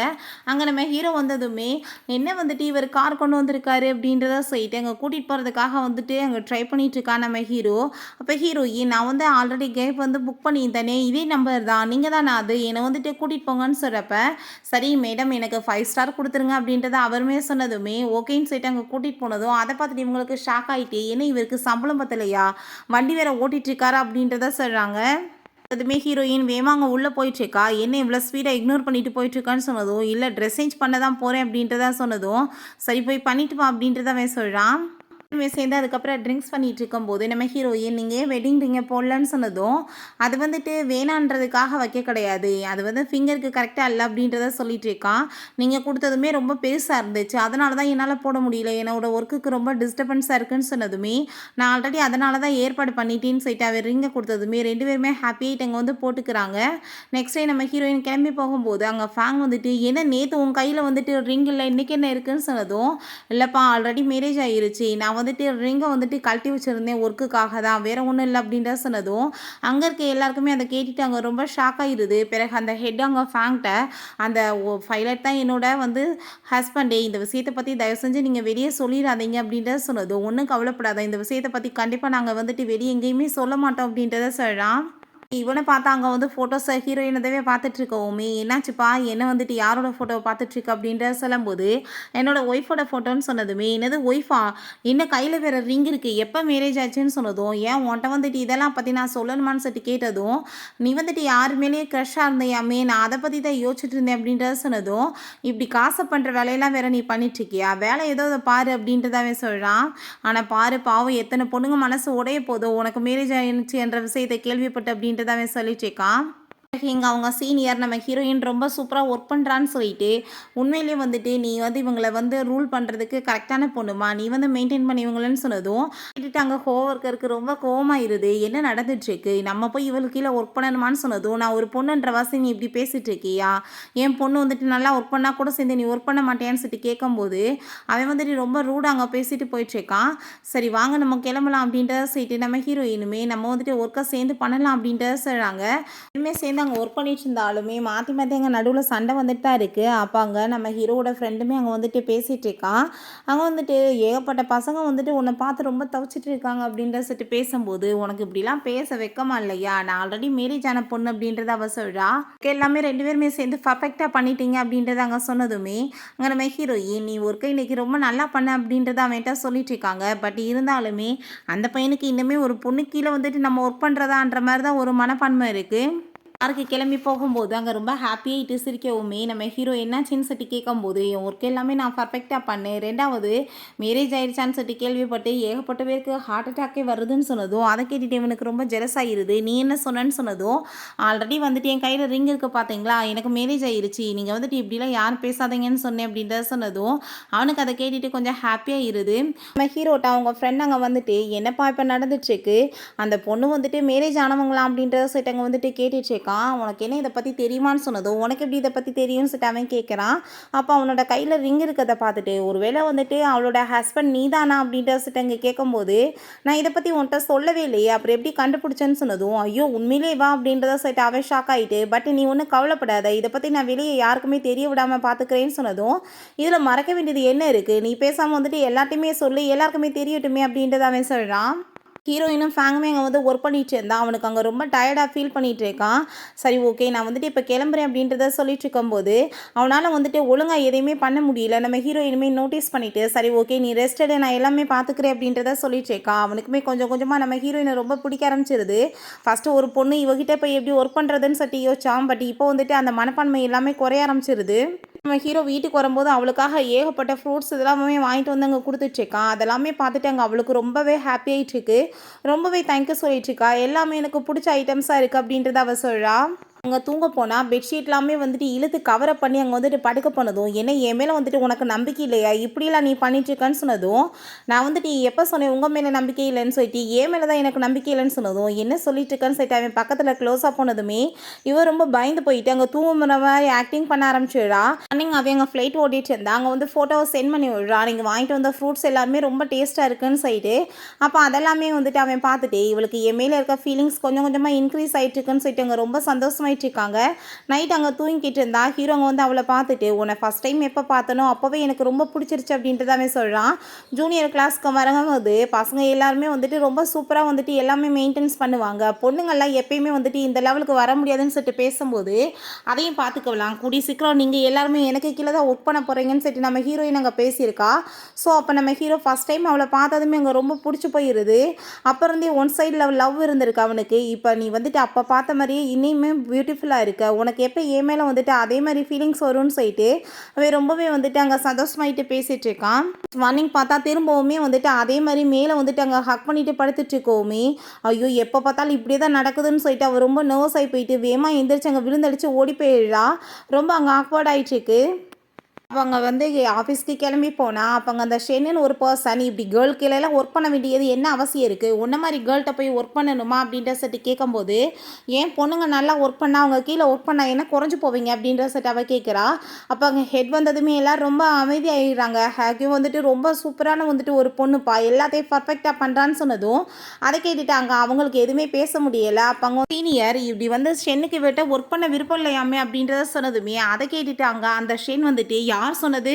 அங்கே நம்ம ஹீரோ வந்ததுமே என்ன வந்துட்டு இவர் கார் கொண்டு வந்திருக்காரு அப்படின்றத சொல்லிட்டு அங்கே கூட்டிகிட்டு போகிறதுக்காக வந்துட்டு அங்கே ட்ரை பண்ணிட்டு இருக்கா நம்ம ஹீரோ. அப்போ ஹீரோயின் நான் வந்து ஆல்ரெடி கேப் வந்து புக் பண்ணியிருந்தேனே இதே நம்பர் தான் நீங்கள் தான் அது என்னை வந்துட்டு கூட்டிகிட்டு போங்கன்னு சொல்கிறப்ப சரி மேடம் எனக்கு 5 ஸ்டார் கொடுத்துருங்க அப்படின்றத அவருமே சொன்னதுமே ஓகேன்னு சொல்லிட்டு அங்கே கூட்டிகிட்டு போனதும் அதை பார்த்துட்டு இவங்களுக்கு ஷாக் ஆகிட்டு ஏன்னா இவருக்கு சம்பளம் பத்தலையா வண்டி வேற ஓட்டிகிட்டு இருக்காரு அப்படின்றத சொல்கிறாங்க. அதுமே ஹீரோயின் வேமா அங்கே உள்ளே போயிட்டுருக்கா என்ன இவ்வளோ ஸ்பீடாக இக்னோர் பண்ணிட்டு போயிட்டுருக்கான்னு சொன்னதும் இல்லை ட்ரெஸ் சேஞ்ச் பண்ண தான் போகிறேன் அப்படின்றத சொன்னதும் சரி போய் பண்ணிட்டு வா அப்படின்றத அவன் சொல்கிறான். சேர்ந்து அதுக்கப்புறம் ட்ரிங்க்ஸ் பண்ணிட்டு இருக்கும்போது நம்ம ஹீரோயின் நீங்கள் ஏன் வெட்டிங் ரிங்கை போடலன்னு சொன்னதும் அது வந்துட்டு வேணான்றதுக்காக வைக்க கிடையாது, அது வந்து ஃபிங்கருக்கு கரெக்டாக இல்லை அப்படின்றத சொல்லிட்டு இருக்கான். நீங்கள் கொடுத்ததுமே ரொம்ப பெருசாக இருந்துச்சு, அதனால தான் என்னால் போட முடியல, என்னோட ஒர்க்குக்கு ரொம்ப டிஸ்டர்பன்ஸாக இருக்குன்னு சொன்னதுமே நான் ஆல்ரெடி அதனால தான் ஏற்பாடு பண்ணிட்டேன்னு சொல்லிட்டு அவர் ரிங்கை கொடுத்ததுமே 2 பேருமே ஹாப்பியாகிட்டு அங்கே வந்து போட்டுக்கிறாங்க. நெக்ஸ்ட் டே நம்ம ஹீரோயின் கிளம்பி போகும்போது அங்கே ஃபேங் வந்துட்டு என்ன நேற்று உன் கையில் வந்துட்டு ரிங் இல்லை இன்றைக்கி என்ன இருக்குன்னு சொன்னதும் இல்லைப்பா ஆல்ரெடி மேரேஜ் ஆகிருச்சு, நான் வந்துட்டு ரிங்கை வந்துட்டு கழட்டி வச்சுருந்தேன் ஒர்க்குக்காக தான், வேறு ஒன்றும் இல்லை அப்படின்ற சொன்னதும் அங்கே இருக்க எல்லாருக்குமே அதை கேட்டுட்டு அங்கே ரொம்ப ஷாக் ஆகிடுது. பிறகு அந்த ஹெட் அங்கே ஃபேங்கிட்ட அந்த பைலட் தான் என்னோட வந்து ஹஸ்பண்டே, இந்த விஷயத்தை பற்றி தயவு செஞ்சு நீங்கள் வெளியே சொல்லிடாதீங்க அப்படின்றத சொன்னதும் ஒன்றும் கவலைப்படாத, இந்த விஷயத்தை பற்றி கண்டிப்பாக நாங்கள் வந்துட்டு வெளியே எங்கேயுமே சொல்ல மாட்டோம் அப்படின்றத சொல்கிறான். இவனை பார்த்தா அங்கே வந்து ஃபோட்டோஸை ஹீரோயினதவே பார்த்துட்ருக்கவுமே என்னாச்சுப்பா என்ன வந்துட்டு யாரோட ஃபோட்டோவை பார்த்துட்ருக்க அப்படின்ற சொல்லும்போது என்னோடய ஒய்ஃபோட ஃபோட்டோன்னு சொன்னதுமே என்னது ஒய்ஃபா, என்ன கையில் வேறு ரிங் இருக்குது, எப்போ மேரேஜ் ஆச்சுன்னு சொன்னதும் ஏன் உன்ட்ட வந்துட்டு இதெல்லாம் பற்றி நான் சொல்லணுமான்னு சொல்லிட்டு கேட்டதும் நீ வந்துட்டு யார் மேலேயே க்ரஷ்ஷாக இருந்தையாமே, நான் அதை பற்றி தான் யோசிச்சுட்டு இருந்தேன் அப்படின்றத சொன்னதும் இப்படி காசை பண்ணுற வேலையெல்லாம் வேறு நீ பண்ணிட்டுருக்கியா, வேலை ஏதோ அதை பாரு அப்படின்றதாவே சொல்கிறான். ஆனால் பாரு பாவம் எத்தனை பொண்ணுங்க மனசு உடைய போதும் உனக்கு மேரேஜ் ஆயிடுச்சு என்ற விஷயத்தை கேள்விப்பட்டு அப்படின்றதாவே சொல்லிட்டு இருக்கான். இங்கே அவங்க சீனியர் நம்ம ஹீரோயின் ரொம்ப சூப்பராக ஒர்க் பண்ணுறான்னு சொல்லிட்டு உண்மையிலேயே வந்துட்டு நீ வந்து இவங்களை வந்து ரூல் பண்ணுறதுக்கு கரெக்டான பொண்ணுமா, நீ வந்து மெயின்டைன் பண்ணி இவங்களன்னு சொன்னதும் கேட்டுட்டு அங்கே கோவர்க்கருக்கு ரொம்ப கோவமாயிருது. என்ன நடந்துட்டுருக்கு, நம்ம போய் இவளுக்கு கீழே ஒர்க் பண்ணணுமான்னு சொன்னதும் நான் ஒரு பொண்ணுன்ற வாசி நீ இப்படி பேசிகிட்டு இருக்கியா, என் பொண்ணு வந்துட்டு நல்லா ஒர்க் பண்ணால் கூட சேர்ந்து நீ ஒர்க் பண்ண மாட்டேன்னு சொல்லிட்டு கேட்கும்போது அவன் வந்துட்டு ரொம்ப ரூடாக அங்கே பேசிட்டு போயிட்டுருக்கான். சரி வாங்க நம்ம கிளம்பலாம் அப்படின்றத சொல்லிட்டு நம்ம ஹீரோயினுமே நம்ம வந்துட்டு ஒர்க்கை சேர்ந்து பண்ணலாம் அப்படின்றத சொல்கிறாங்க. இனிமேல் சேர்ந்து அங்கே ஒர்க் பண்ணிட்டு இருந்தாலுமே மாற்றி மாற்றி அங்கே நடுவில் சண்டை வந்துட்டு தான் இருக்குது. அப்போ அங்கே நம்ம ஹீரோவோட ஃப்ரெண்டுமே அங்கே வந்துட்டு பேசிகிட்டு இருக்கான். அங்கே வந்துட்டு ஏகப்பட்ட பசங்க வந்துட்டு உன்னை பார்த்து ரொம்ப தவிச்சிட்டு இருக்காங்க அப்படின்ற சொல்லிட்டு பேசும்போது உனக்கு இப்படிலாம் பேச வைக்கமா இல்லையா, நான் ஆல்ரெடி மேரேஜ் ஆன பொண்ணு அப்படின்றத அவ சொல்கிறா. எல்லாமே 2 பேருமே சேர்ந்து பர்ஃபெக்டாக பண்ணிட்டீங்க அப்படின்றத அங்கே சொன்னதுமே அங்கே நம்ம ஹீரோயின் நீ ஒர்க்கை இன்றைக்கி ரொம்ப நல்லா பண்ண அப்படின்றத அவன்கிட்ட சொல்லிட்டு இருக்காங்க. பட் இருந்தாலுமே அந்த பையனுக்கு இன்னுமே ஒரு பொண்ணு கீழே வந்துட்டு நம்ம ஒர்க் பண்ணுறதான்ற மாதிரி தான் ஒரு மனப்பான்மை இருக்குது. பார்க்கு கிளம்பி போகும்போது அங்கே ரொம்ப ஹாப்பியாகிட்டு சிரிக்கவுமே நம்ம ஹீரோ என்னாச்சின்னு சொல்லி கேட்கும்போது என் ஒர்க் எல்லாமே நான் பர்ஃபெக்டாக பண்ணேன், 2வது மேரேஜ் ஆயிடுச்சான்னு சொல்லி கேள்விப்பட்டு ஏகப்பட்ட பேருக்கு ஹார்ட் அட்டாக்கே வருதுன்னு சொன்னதும் அதை கேட்டுட்டு இவனுக்கு ரொம்ப ஜெலஸ் ஆகிடுது. நீ என்ன சொன்னேன்னு சொன்னதும் ஆல்ரெடி வந்துட்டு என் கையில் ரிங் இருக்குது பார்த்தீங்களா, எனக்கு மேரேஜ் ஆகிருச்சு, நீங்கள் வந்துட்டு இப்படிலாம் யாரும் பேசாதீங்கன்னு சொன்னேன் அப்படின்றத சொன்னதும் அவனுக்கு அதை கேட்டுட்டு கொஞ்சம் ஹாப்பியாக இருது. நம்ம ஹீரோட்ட அவங்க ஃப்ரெண்ட் அங்கே வந்துட்டு என்னப்பா இப்போ நடந்துட்டுருக்கு, அந்த பொண்ணு வந்துட்டு மேரேஜ் ஆனவங்களாம் அப்படின்றத சொல்லிட்டு அங்கே வந்துட்டு கேட்டுட்ருக்கான். உனக்கு என்ன இதை பற்றி தெரியுமான்னு சொன்னதும் உனக்கு எப்படி இதை பற்றி தெரியும்னு சொல்லிட்டு அவன் கேட்குறான். அப்போ அவனோட கையில் ரிங் இருக்கிறத பார்த்துட்டு ஒருவேளை வந்துட்டு அவளோட ஹஸ்பண்ட் நீதானா அப்படின்ற சொல்லிட்டு அங்கே கேட்கும்போது நான் இதை பற்றி உன்கிட்ட சொல்லவே இல்லையே அப்புறம் எப்படி கண்டுபிடிச்சேன்னு சொன்னதும் ஐயோ உண்மையிலே வா அப்படின்றத சொல்லிட்டு அவன் ஷாக் ஆகிட்டு பட் நீ ஒன்றும் கவலைப்படாத இதை பற்றி நான் வெளியே யாருக்குமே தெரிய விடாமல் பார்த்துக்கிறேன்னு சொன்னதும் இதில் மறக்க வேண்டியது என்ன இருக்குது, நீ பேசாமல் வந்துட்டு எல்லாத்தையுமே சொல்லி எல்லாருக்குமே தெரியட்டுமே அப்படின்றத அவன் சொல்கிறான். ஹீரோயினும் ஃபேங்குமே அங்கே வந்து ஒர்க் பண்ணிட்டு இருந்தான். அவனுக்கு அங்கே ரொம்ப டயர்டாக ஃபீல் பண்ணிகிட்டு இருக்கான். சரி ஓகே நான் வந்துட்டு இப்போ கிளம்புறேன் அப்படின்றத சொல்லிட்டு இருக்கும்போது அவனால் வந்துட்டு ஒழுங்காக எதையுமே பண்ண முடியல. நம்ம ஹீரோயினுமே நோட்டீஸ் பண்ணிவிட்டு சரி ஓகே நீ ரெஸ்ட் எடு நான் எல்லாமே பார்த்துக்கிறேன் அப்படின்றத சொல்லிட்டு இருக்கான். அவனுக்குமே கொஞ்சம் கொஞ்சமாக நம்ம ஹீரோயினை ரொம்ப பிடிக்க ஆரம்பிச்சிருது. ஃபஸ்ட்டு ஒரு பொண்ணு இவகிட்ட போய் எப்படி ஒர்க் பண்ணுறதுன்னு சொல்லி யோசிச்சான். பட் இப்போ வந்துட்டு அந்த மனப்பான்மை எல்லாமே குறைய ஆரம்பிச்சிருது. நம்ம ஹீரோ வீட்டுக்கு வரும்போது அவளுக்காக ஏகப்பட்ட ஃப்ரூட்ஸ் இதெல்லாமே வாங்கிட்டு வந்து அங்கே கொடுத்துட்ருக்கான். அதெல்லாமே பார்த்துட்டு அங்கே அவளுக்கு ரொம்பவே ஹாப்பி ஆகிட்டுருக்கு. ரொம்பவே தேங்க்யூ சொல்லிட்டுருக்கா. எல்லாமே எனக்கு பிடிச்ச ஐட்டம்ஸாக இருக்குது அப்படின்றத அவள் சொல்கிறா. அங்கே தூங்க போனால் பெட்ஷீட்லாமே வந்துட்டு இழுத்து கவரை பண்ணி அங்கே வந்துட்டு படுக்க போனதும் என்ன என் மேலே வந்துட்டு உனக்கு நம்பிக்கை இல்லையா, இப்படிலாம் நீ பண்ணிட்டுருக்கான்னு சொன்னதும் நான் வந்துட்டு எப்போ சொன்னேன் உங்கள் மேலே நம்பிக்கை இல்லைன்னு சொல்லிட்டு என் மேலே தான் எனக்கு நம்பிக்கை இல்லைன்னு சொன்னதும் என்ன சொல்லிட்டு இருக்கான்னு சொல்லிட்டு அவன் பக்கத்தில் க்ளோஸாக போனதுமே இவன் ரொம்ப பயந்து போயிட்டு அங்கே தூங்குற மாதிரி ஆக்டிங் பண்ண ஆரம்பிச்சிடுறா. அன்னைக்கு அவன் அங்கே ஃப்ளைட் ஓட்டிகிட்டு இருந்தா அங்கே வந்து ஃபோட்டோவை சென்ட் பண்ணி விடுறா. நீங்கள் வாங்கிட்டு வந்த ஃப்ரூட்ஸ் எல்லாருமே ரொம்ப டேஸ்ட்டாக இருக்குன்னு சொல்லிட்டு அப்போ அதெல்லாமே வந்துட்டு அவன் பார்த்துட்டு இவளுக்கு என் மேலே இருக்க ஃபீலிங்ஸ் கொஞ்சம் கொஞ்சமாக இன்க்ரீஸ் ஆகிட்டுருக்குன்னு சொல்லிட்டு அங்கே ரொம்ப சந்தோஷமாக இருக்காங்க. நைட் அங்கே தூங்கிட்டு இருந்தா ஹீரோங்க வந்து அவளை பார்த்துட்டு உன்னை ஃபஸ்ட் டைம் எப்போ பார்த்தனோ அப்போவே எனக்கு ரொம்ப பிடிச்சிருச்சு அப்படின்ட்டு அவன் சொல்கிறான். ஜூனியர் கிளாஸ்க்கு வரும்போது பசங்க எல்லாருமே வந்துட்டு ரொம்ப சூப்பராக வந்துட்டு எல்லாமே மெயின்டெனன்ஸ் பண்ணுவாங்க, பொண்ணுங்கள்லாம் எப்பயுமே வந்துட்டு இந்த லெவலுக்கு வர முடியாதுன்னு சொல்லிட்டு பேசும்போது அதையும் பார்த்துக்கலாம், கூடி சீக்கிரம் நீங்கள் எல்லாருமே எனக்கு கீழே தான் ஒர்க் பண்ண போகிறீங்கன்னு சொல்லிட்டு நம்ம ஹீரோயின் அங்கே பேசியிருக்கா. ஸோ அப்போ நம்ம ஹீரோ ஃபஸ்ட் டைம் அவளை பார்த்ததுமே அங்கே ரொம்ப பிடிச்சி போயிடுது. அப்போ இருந்தே ஒன் சைடில் லவ் இருந்திருக்கு அவனுக்கு. இப்போ நீ வந்துட்டு அப்போ பார்த்த மாதிரியே இனிமே பியூட்டிஃபுல்லாக இருக்க, உனக்கு எப்போ என் மேலே வந்துட்டு அதே மாதிரி ஃபீலிங்ஸ் வரும்னு சொல்லிட்டு அவன் ரொம்பவே வந்துட்டு அங்கே சந்தோஷமாயிட்டு பேசிகிட்டு இருக்கான். மார்னிங் பார்த்தா திரும்பவுமே வந்துட்டு அதே மாதிரி மேலே வந்துட்டு அங்கே ஹக் பண்ணிட்டு படுத்துட்டு இருக்கோமே, ஐயோ எப்போ பார்த்தாலும் இப்படி தான் நடக்குதுன்னு சொல்லிட்டு அவள் ரொம்ப நர்வஸ் ஆகி போயிட்டு வேகமாக எந்திரிச்சு அங்கே விழுந்தடிச்சு ஓடி போயிடுறா. ரொம்ப அங்கே ஆக்வர்ட் ஆகிட்டுருக்கு. அவங்க வந்து ஆஃபீஸ்க்கு கிளம்பி போனால் அப்போ அங்கே அந்த ஷென்னு ஒரு பர்சன் இப்படி கேர்ள் கீழெல்லாம் ஒர்க் பண்ண வேண்டியது என்ன அவசியம் இருக்குது, உன்ன மாதிரி கேர்ள்கிட்ட போய் ஒர்க் பண்ணணுமா அப்படின்ற சட்டு கேட்கும்போது, ஏன் பொண்ணுங்க நல்லா ஒர்க் பண்ணால் அவங்க கீழே ஒர்க் பண்ணால் என்ன குறைஞ்சி போவீங்க அப்படின்ற சட்டு அவள் கேட்குறா. அப்போ அங்கே ஹெட் வந்ததுமே எல்லோரும் ரொம்ப அமைதியாகிடுறாங்க. ஹேக்கும் வந்துட்டு ரொம்ப சூப்பரான வந்துட்டு ஒரு பொண்ணுப்பா, எல்லாத்தையும் பர்ஃபெக்டாக பண்ணுறான்னு சொன்னதும் அதை கேட்டுட்டாங்க. அவங்களுக்கு எதுவுமே பேச முடியலை. அப்போ அவங்க சீனியர் இப்படி வந்து ஷென்னுக்கு விட்ட ஒர்க் பண்ண விருப்பம் இல்லையாமே அப்படின்றத சொன்னதுமே அதை கேட்டுட்டாங்க. அந்த ஷென் வந்துட்டு யார் சொன்னது,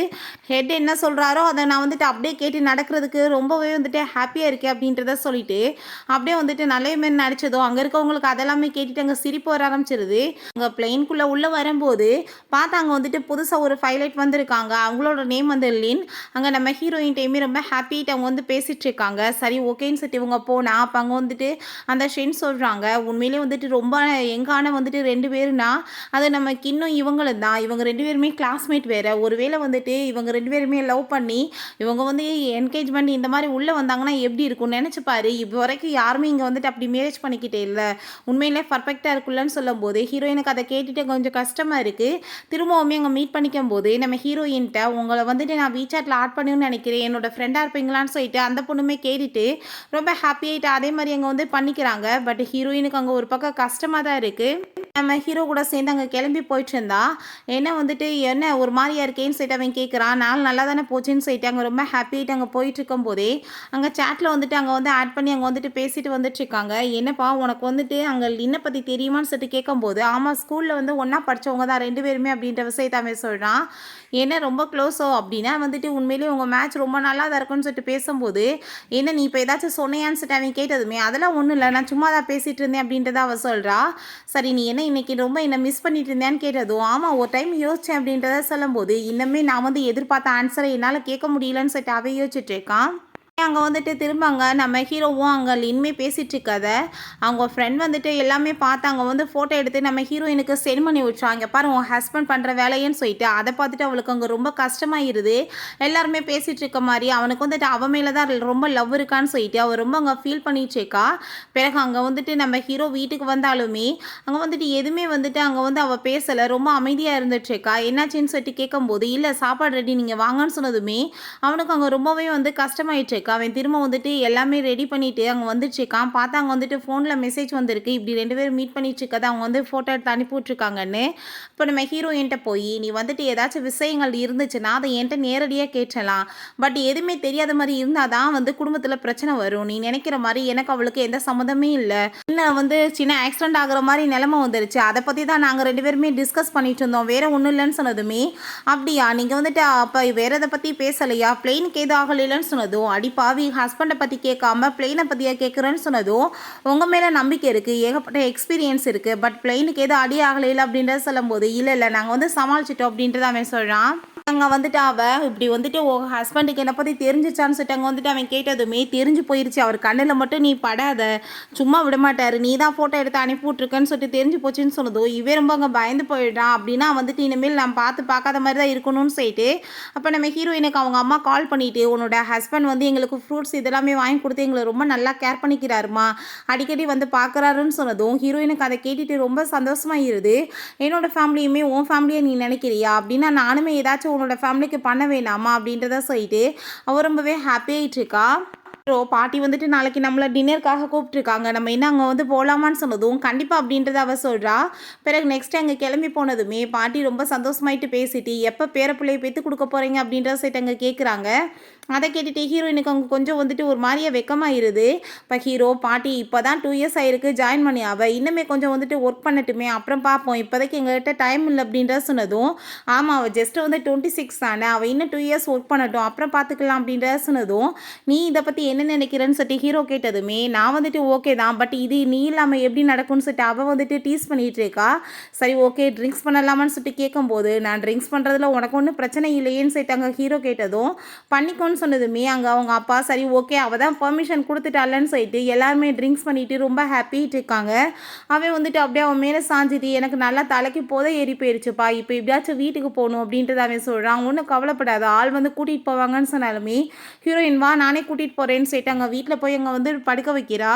ஹெட் என்ன சொல்கிறாரோ அதை நான் வந்துட்டு அப்படியே கேட்டு நடக்கிறதுக்கு ரொம்பவே வந்துட்டு ஹாப்பியாக இருக்கேன் அப்படின்றத சொல்லிட்டு அப்படியே வந்துட்டு நல்ல மாரி நடிச்சதும் அங்கே இருக்கவங்களுக்கு அதெல்லாமே கேட்டுட்டு அங்கே சிரிப்பு வர ஆரம்பிச்சிருது. அங்கே பிளெயின்குள்ளே உள்ளே வரும்போது பார்த்தா அங்கே வந்துட்டு புதுசாக ஒரு பைலட் வந்திருக்காங்க. அவங்களோட நேம் வந்து லின். அங்கே நம்ம ஹீரோயின் டைமே ரொம்ப ஹாப்பிட்டு அவங்க வந்து பேசிகிட்டு இருக்காங்க. சரி ஓகேன்னு சொல்லிட்டு இவங்க போனால் அப்போ அங்கே வந்துட்டு அந்த ஷென் சொல்கிறாங்க, உண்மையிலே வந்துட்டு ரொம்ப எங்கான வந்துட்டு 2 பேருனா அது நம்ம இன்னும் இவங்களும் தான், இவங்க 2 பேருமே கிளாஸ்மேட் வேறு, ஒருவேளை வந்துட்டு இவங்க 2 பேருமே லவ் பண்ணி இவங்க வந்து என்கேஜ் பண்ணி இந்த மாதிரி உள்ளே வந்தாங்கன்னா எப்படி இருக்கும் நினச்சி பாரு, இப்போ வரைக்கும் யாருமே இங்கே வந்துட்டு அப்படி மேரேஜ் பண்ணிக்கிட்டே இல்லை, உண்மையிலே பர்ஃபெக்டாக இருக்குல்லன்னு சொல்லும் போது ஹீரோயினுக்கு அதை கேட்டுட்டு கொஞ்சம் கஷ்டமாக இருக்குது. திரும்பவுமே அங்கே மீட் பண்ணிக்கும் போது நம்ம ஹீரோயின்ட்ட உங்களை வந்துட்டு நான் வீசாட்டில் ஆட் பண்ணணும்னு நினைக்கிறேன், என்னோட ஃப்ரெண்டாக இருப்பீங்களான்னு சொல்லிட்டு அந்த பொண்ணுமே கேட்டுட்டு ரொம்ப ஹாப்பியாகிட்டு அதே மாதிரி அங்கே வந்து பண்ணிக்கிறாங்க. பட் ஹீரோயினுக்கு அங்கே ஒரு பக்கம் கஷ்டமாக தான் இருக்குது. நம்ம ஹீரோ கூட சேர்ந்து அங்கே கிளம்பி போயிட்டு இருந்தா என்ன வந்துட்டு என்ன ஒரு மாதிரியா இருக்கேன்னு சொல்லிட்டு அவன் கேட்குறான். நாள் நல்லா தானே போச்சுன்னு சொல்லிட்டு அங்கே ரொம்ப ஹாப்பியாகிட்டு அங்கே போயிட்டு இருக்கும் போதே அங்கே சேட்டில் வந்துட்டு அங்கே வந்து ஆட் பண்ணி அங்கே வந்துட்டு பேசிட்டு வந்துட்டு இருக்காங்க. என்னப்பா உனக்கு வந்துட்டு அங்கே லின்னை பற்றி தெரியுமான்னு சொல்லிட்டு கேட்கும்போது, ஆமாம் ஸ்கூலில் வந்து ஒன்றா படித்தவங்க தான் 2 பேருமே அப்படின்ற விஷயத்தை அவன் சொல்கிறான். என்ன ரொம்ப க்ளோஸோ அப்படின்னா வந்துட்டு உண்மையிலேயே உங்கள் மேட்ச் ரொம்ப நல்லா தான் இருக்குன்னு சொல்லிட்டு பேசும்போது, என்ன நீ இப்போ ஏதாச்சும் சொன்னையான்னு சொல்லிட்டு அவன் கேட்டதுமே அதெல்லாம் ஒன்றும் இல்லை, நான் சும்மா தான் பேசிகிட்டு இருந்தேன் அப்படின்றத அவள் சொல்கிறா. சரி நீ என்ன இன்னைக்கு ரொம்ப என்ன மிஸ் பண்ணிட்டு இருந்தேன்னு கேட்டதும், ஆமாம் ஒரு டைம் யோசித்தேன் அப்படின்றத சொல்லும்போது, இன்னுமே நான் வந்து எதிர்பார்த்த ஆன்சரை என்னால் கேட்க முடியலன்னு சொல்லிட்டு அவன் யோசிச்சுட்டு இருக்கான். அங்கே வந்துட்டு திரும்பாங்க நம்ம ஹீரோவும் அங்கே லின்மே பேசிகிட்டு இருக்காத அவங்க ஃப்ரெண்ட் வந்துட்டு எல்லாமே பார்த்து அங்கே வந்து ஃபோட்டோ எடுத்து நம்ம ஹீரோயினுக்கு சென்ட் பண்ணி விட்றாங்க. பாரு உன் ஹஸ்பண்ட் பண்ணுற வேலையன்னு சொல்லிட்டு அதை பார்த்துட்டு அவளுக்கு அங்கே ரொம்ப கஷ்டமாயிருது. எல்லாருமே பேசிகிட்டு இருக்க மாதிரி அவனுக்கு வந்துட்டு அவன் மேலே தான் ரொம்ப லவ் இருக்கான்னு சொல்லிட்டு அவள் ரொம்ப அங்கே ஃபீல் பண்ணிச்சேக்கா. பிறகு அங்கே வந்துட்டு நம்ம ஹீரோ வீட்டுக்கு வந்தாலுமே அங்கே வந்துட்டு எதுவுமே வந்துட்டு அங்கே வந்து அவள் பேசலை, ரொம்ப அமைதியாக இருந்துச்சேக்கா. என்னாச்சுன்னு சொல்லிட்டு கேட்கும்போது, இல்லை சாப்பாடு ரெடி நீங்கள் வாங்கன்னு சொன்னதுமே அவனுக்கு அங்கே ரொம்பவே வந்து கஷ்டமாயிடுச்சு. அவன் திரும்ப வந்துட்டு எல்லாமே ரெடி பண்ணிவிட்டு அங்கே வந்துட்டுருக்கான். பார்த்தா அங்கே வந்துட்டு ஃபோனில் மெசேஜ் வந்திருக்கு, இப்படி 2 பேரும் மீட் பண்ணிட்டு இருக்கதை அவங்க வந்து ஃபோட்டோ எடுத்து அனுப்பிவிட்ருக்காங்கன்னு. இப்போ நம்ம ஹீரோயின்ட்ட போய் நீ வந்துட்டு ஏதாச்சும் விஷயங்கள் இருந்துச்சுன்னா அதை என்கிட்ட நேரடியாக கேட்டலாம், பட் எதுவுமே தெரியாத மாதிரி இருந்தால் தான் வந்து குடும்பத்தில் பிரச்சனை வரும், நீ நினைக்கிற மாதிரி எனக்கு அவளுக்கு எந்த சம்மந்தமே இல்லை, இல்லை வந்து சின்ன ஆக்சிடென்ட் ஆகிற மாதிரி நிலைமை வந்துருச்சு, அதை பற்றி தான் நாங்கள் 2 பேருமே டிஸ்கஸ் பண்ணிட்டு இருந்தோம், வேறு ஒன்றும் இல்லைன்னு சொன்னதுமே அப்படியா நீங்கள் வந்துட்டு அப்போ வேறு எதை பற்றி பேசலையா, பிளெயினுக்கு எதுவும் ஆகலைன்னு சொன்னதும், பாவி ஹஸ்பண்டை பற்றி கேட்காம பிளெயினை பற்றியா கேட்குறேன்னு சொன்னதும், உங்கள் மேலே நம்பிக்கை இருக்குது, ஏகப்பட்ட எக்ஸ்பீரியன்ஸ் இருக்குது, பட் பிளெயினுக்கு எதுவும் அடி ஆகலை அப்படின்றத சொல்லும்போது, இல்லை நாங்கள் வந்து சமாளிச்சிட்டோம் அப்படின்றத அவன் சொல்கிறான். அங்கே வந்துட்டு அவள் இப்படி வந்துட்டு உங்கள் ஹஸ்பண்டுக்கு என்னை பற்றி தெரிஞ்சிச்சான்னு சொல்லிட்டு அங்கே வந்துட்டு அவன் கேட்டதுமே தெரிஞ்சு போயிடுச்சு, அவர் கண்ணில் மட்டும் நீ படாத சும்மா விடமாட்டார், நீ தான் ஃபோட்டோ எடுத்து அனுப்பிவிட்ருக்கன்னு சொல்லிட்டு தெரிஞ்சு போச்சுன்னு சொன்னதும் இவன் ரொம்ப அங்கே பயந்து போயிட்டான். அப்படின்னா வந்துட்டு இனிமேல் நான் பார்க்காத மாதிரி தான் இருக்கணும்னு சொல்லிட்டு அப்போ நம்ம ஹீரோயினுக்கு அவங்க அம்மா கால் பண்ணிவிட்டு, உன்னோட ஹஸ்பண்ட் வந்து எங்களுக்கு ஃப்ரூட்ஸ் இதெல்லாமே வாங்கி கொடுத்து எங்களை ரொம்ப நல்லா கேர் பண்ணிக்கிறாருமா, அடிக்கடி வந்து பார்க்குறாருன்னு சொன்னதும் ஹீரோயினுக்கு அதை கேட்டுட்டு ரொம்ப சந்தோஷமாகிடுது. என்னோட ஃபேமிலியுமே உன் ஃபேமிலியை நீ நினைக்கிறியா அப்படின்னா நானுமே ஏதாச்சும் உன்னோட ஃபேமிலிக்கு பண்ண வேணாமா அப்படின்றத சொல்லிட்டு அவள் ரொம்பவே ஹாப்பியாகிட்டு இருக்கா. பாட்டி வந்துட்டு நாளைக்கு நம்மளை டின்னருக்காக கூப்பிட்டுருக்காங்க, நம்ம என்ன அங்கே வந்து போகலாமான்னு சொன்னதும் கண்டிப்பாக அப்படின்றத அவள் சொல்கிறா. பிறகு நெக்ஸ்ட் அங்கே கிளம்பி போனதுமே பாட்டி ரொம்ப சந்தோஷமாயிட்டு பேசிட்டு எப்போ பேரப்பிள்ளையை பெற்று கொடுக்க போகிறீங்க அப்படின்றத சொல்லிட்டு அங்கே கேட்குறாங்க. அதை கேட்டுட்டு ஹீரோயினுக்கு அவங்க கொஞ்சம் வந்துட்டு ஒரு மாதிரியே வெக்கமாயிருது. இப்போ ஹீரோ பாட்டி இப்போ தான் 2 இயர்ஸ் ஆகிருக்கு ஜாயின் பண்ணி, அவள் இன்னுமே கொஞ்சம் வந்துட்டு ஒர்க் பண்ணட்டுமே அப்புறம் பார்ப்போம், இப்போதைக்கு எங்கள்கிட்ட டைம் இல்லை அப்படின்றத சொன்னதும், ஆமாம் அவள் ஜஸ்ட் வந்து 26 தானே, அவள் இன்னும் 2 இயர்ஸ் ஒர்க் பண்ணட்டும் அப்புறம் பார்த்துக்கலாம் அப்படின்றத சொன்னதும், நீ இதை பற்றி என்ன நினைக்கிறேன்னு சொல்லிட்டு ஹீரோ கேட்டதுமே நான் வந்துட்டு ஓகே தான், பட் இது நீ இல்லாமல் எப்படி நடக்கும்னு சொல்லிட்டு அவள் வந்துட்டு டீஸ் பண்ணிகிட்டு இருக்கா. சரி ஓகே ட்ரிங்க்ஸ் பண்ணலாமான்னு சொல்லிட்டு கேட்கும்போது, நான் ட்ரிங்க்ஸ் பண்ணுறதுல உனக்கு ஒன்றும் பிரச்சனை இல்லையேன்னு சொல்லிட்டு அங்கே ஹீரோ கேட்டதும் பண்ணிக்கோன்னு போகணும்னு சொன்னதுமே அங்கே அவங்க அப்பா சரி ஓகே அவள் தான் பெர்மிஷன் கொடுத்துட்டாலன்னு சொல்லிட்டு எல்லாருமே ட்ரிங்க்ஸ் பண்ணிட்டு ரொம்ப ஹாப்பிட்டு இருக்காங்க. அவன் வந்துட்டு அப்படியே அவன் மேலே சாஞ்சிட்டு எனக்கு நல்லா தலைக்கு போதை ஏறி போயிருச்சுப்பா, இப்போ எப்படியாச்சும் வீட்டுக்கு போகணும் அப்படின்றத அவன் சொல்கிறான். ஒன்றும் கவலைப்படாத, ஆள் வந்து கூட்டிகிட்டு போவாங்கன்னு சொன்னாலுமே ஹீரோயின் வா நானே கூட்டிகிட்டு போகிறேன்னு சொல்லிட்டு அங்கே வீட்டில் போய் அங்கே வந்து படுக்க வைக்கிறா.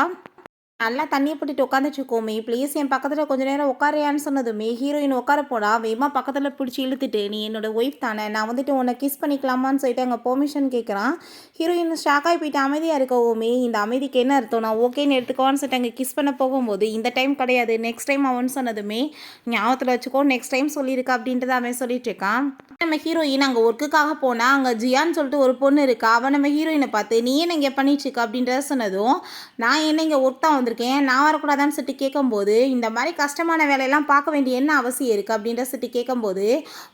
நல்லா தண்ணியை போட்டுட்டு உட்காந்துச்சுக்கோமே ப்ளீஸ் என் பக்கத்தில் கொஞ்ச நேரம் உட்காரையான்னு சொன்னதுமே ஹீரோயின் உட்கார போடா வேமா பக்கத்தில் பிடிச்சி இழுத்துட்டு நீ என்னோட ஒய்ஃப் தானே நான் வந்துட்டு உன்னை கிஸ் பண்ணிக்கலாமான்னு சொல்லிட்டு அங்கே பெர்மிஷன் கேட்குறான். ஹீரோயின் ஷாக்காகி போயிட்டு அமைதியாக இருக்கவோமே இந்த அமைதிக்கு என்ன அர்த்தம் நான் ஓகேன்னு எடுத்துக்கோன்னு சொல்லிட்டு அங்கே கிஸ் பண்ண போகும்போது இந்த டைம் கிடையாது நெக்ஸ்ட் டைம் அவன் சொன்னதுமே ஞாபகத்தில் வச்சுக்கோ நெக்ஸ்ட் டைம் சொல்லியிருக்கா அப்படின்றத அவன் சொல்லிட்டு இருக்கான். நம்ம ஹீரோயின் அங்கே ஒர்க்குக்காக போனால் அங்கே ஜியான்னு சொல்லிட்டு ஒரு பொண்ணு இருக்கா. அவன் நம்ம ஹீரோயினை பார்த்து நீ என்ன இங்கே பண்ணிட்டுருக்க அப்படின்றத சொன்னதும் நான் என்ன இங்கே ஒர்க் தான் வந்திருக்கேன் நான் வரக்கூடாதான்னு சொல்லிட்டு கேட்கும்போது இந்த மாதிரி கஷ்டமான வேலையெல்லாம் பார்க்க வேண்டிய என்ன அவசியம் இருக்குது அப்படின்ற சொல்லிட்டு கேட்கும்போது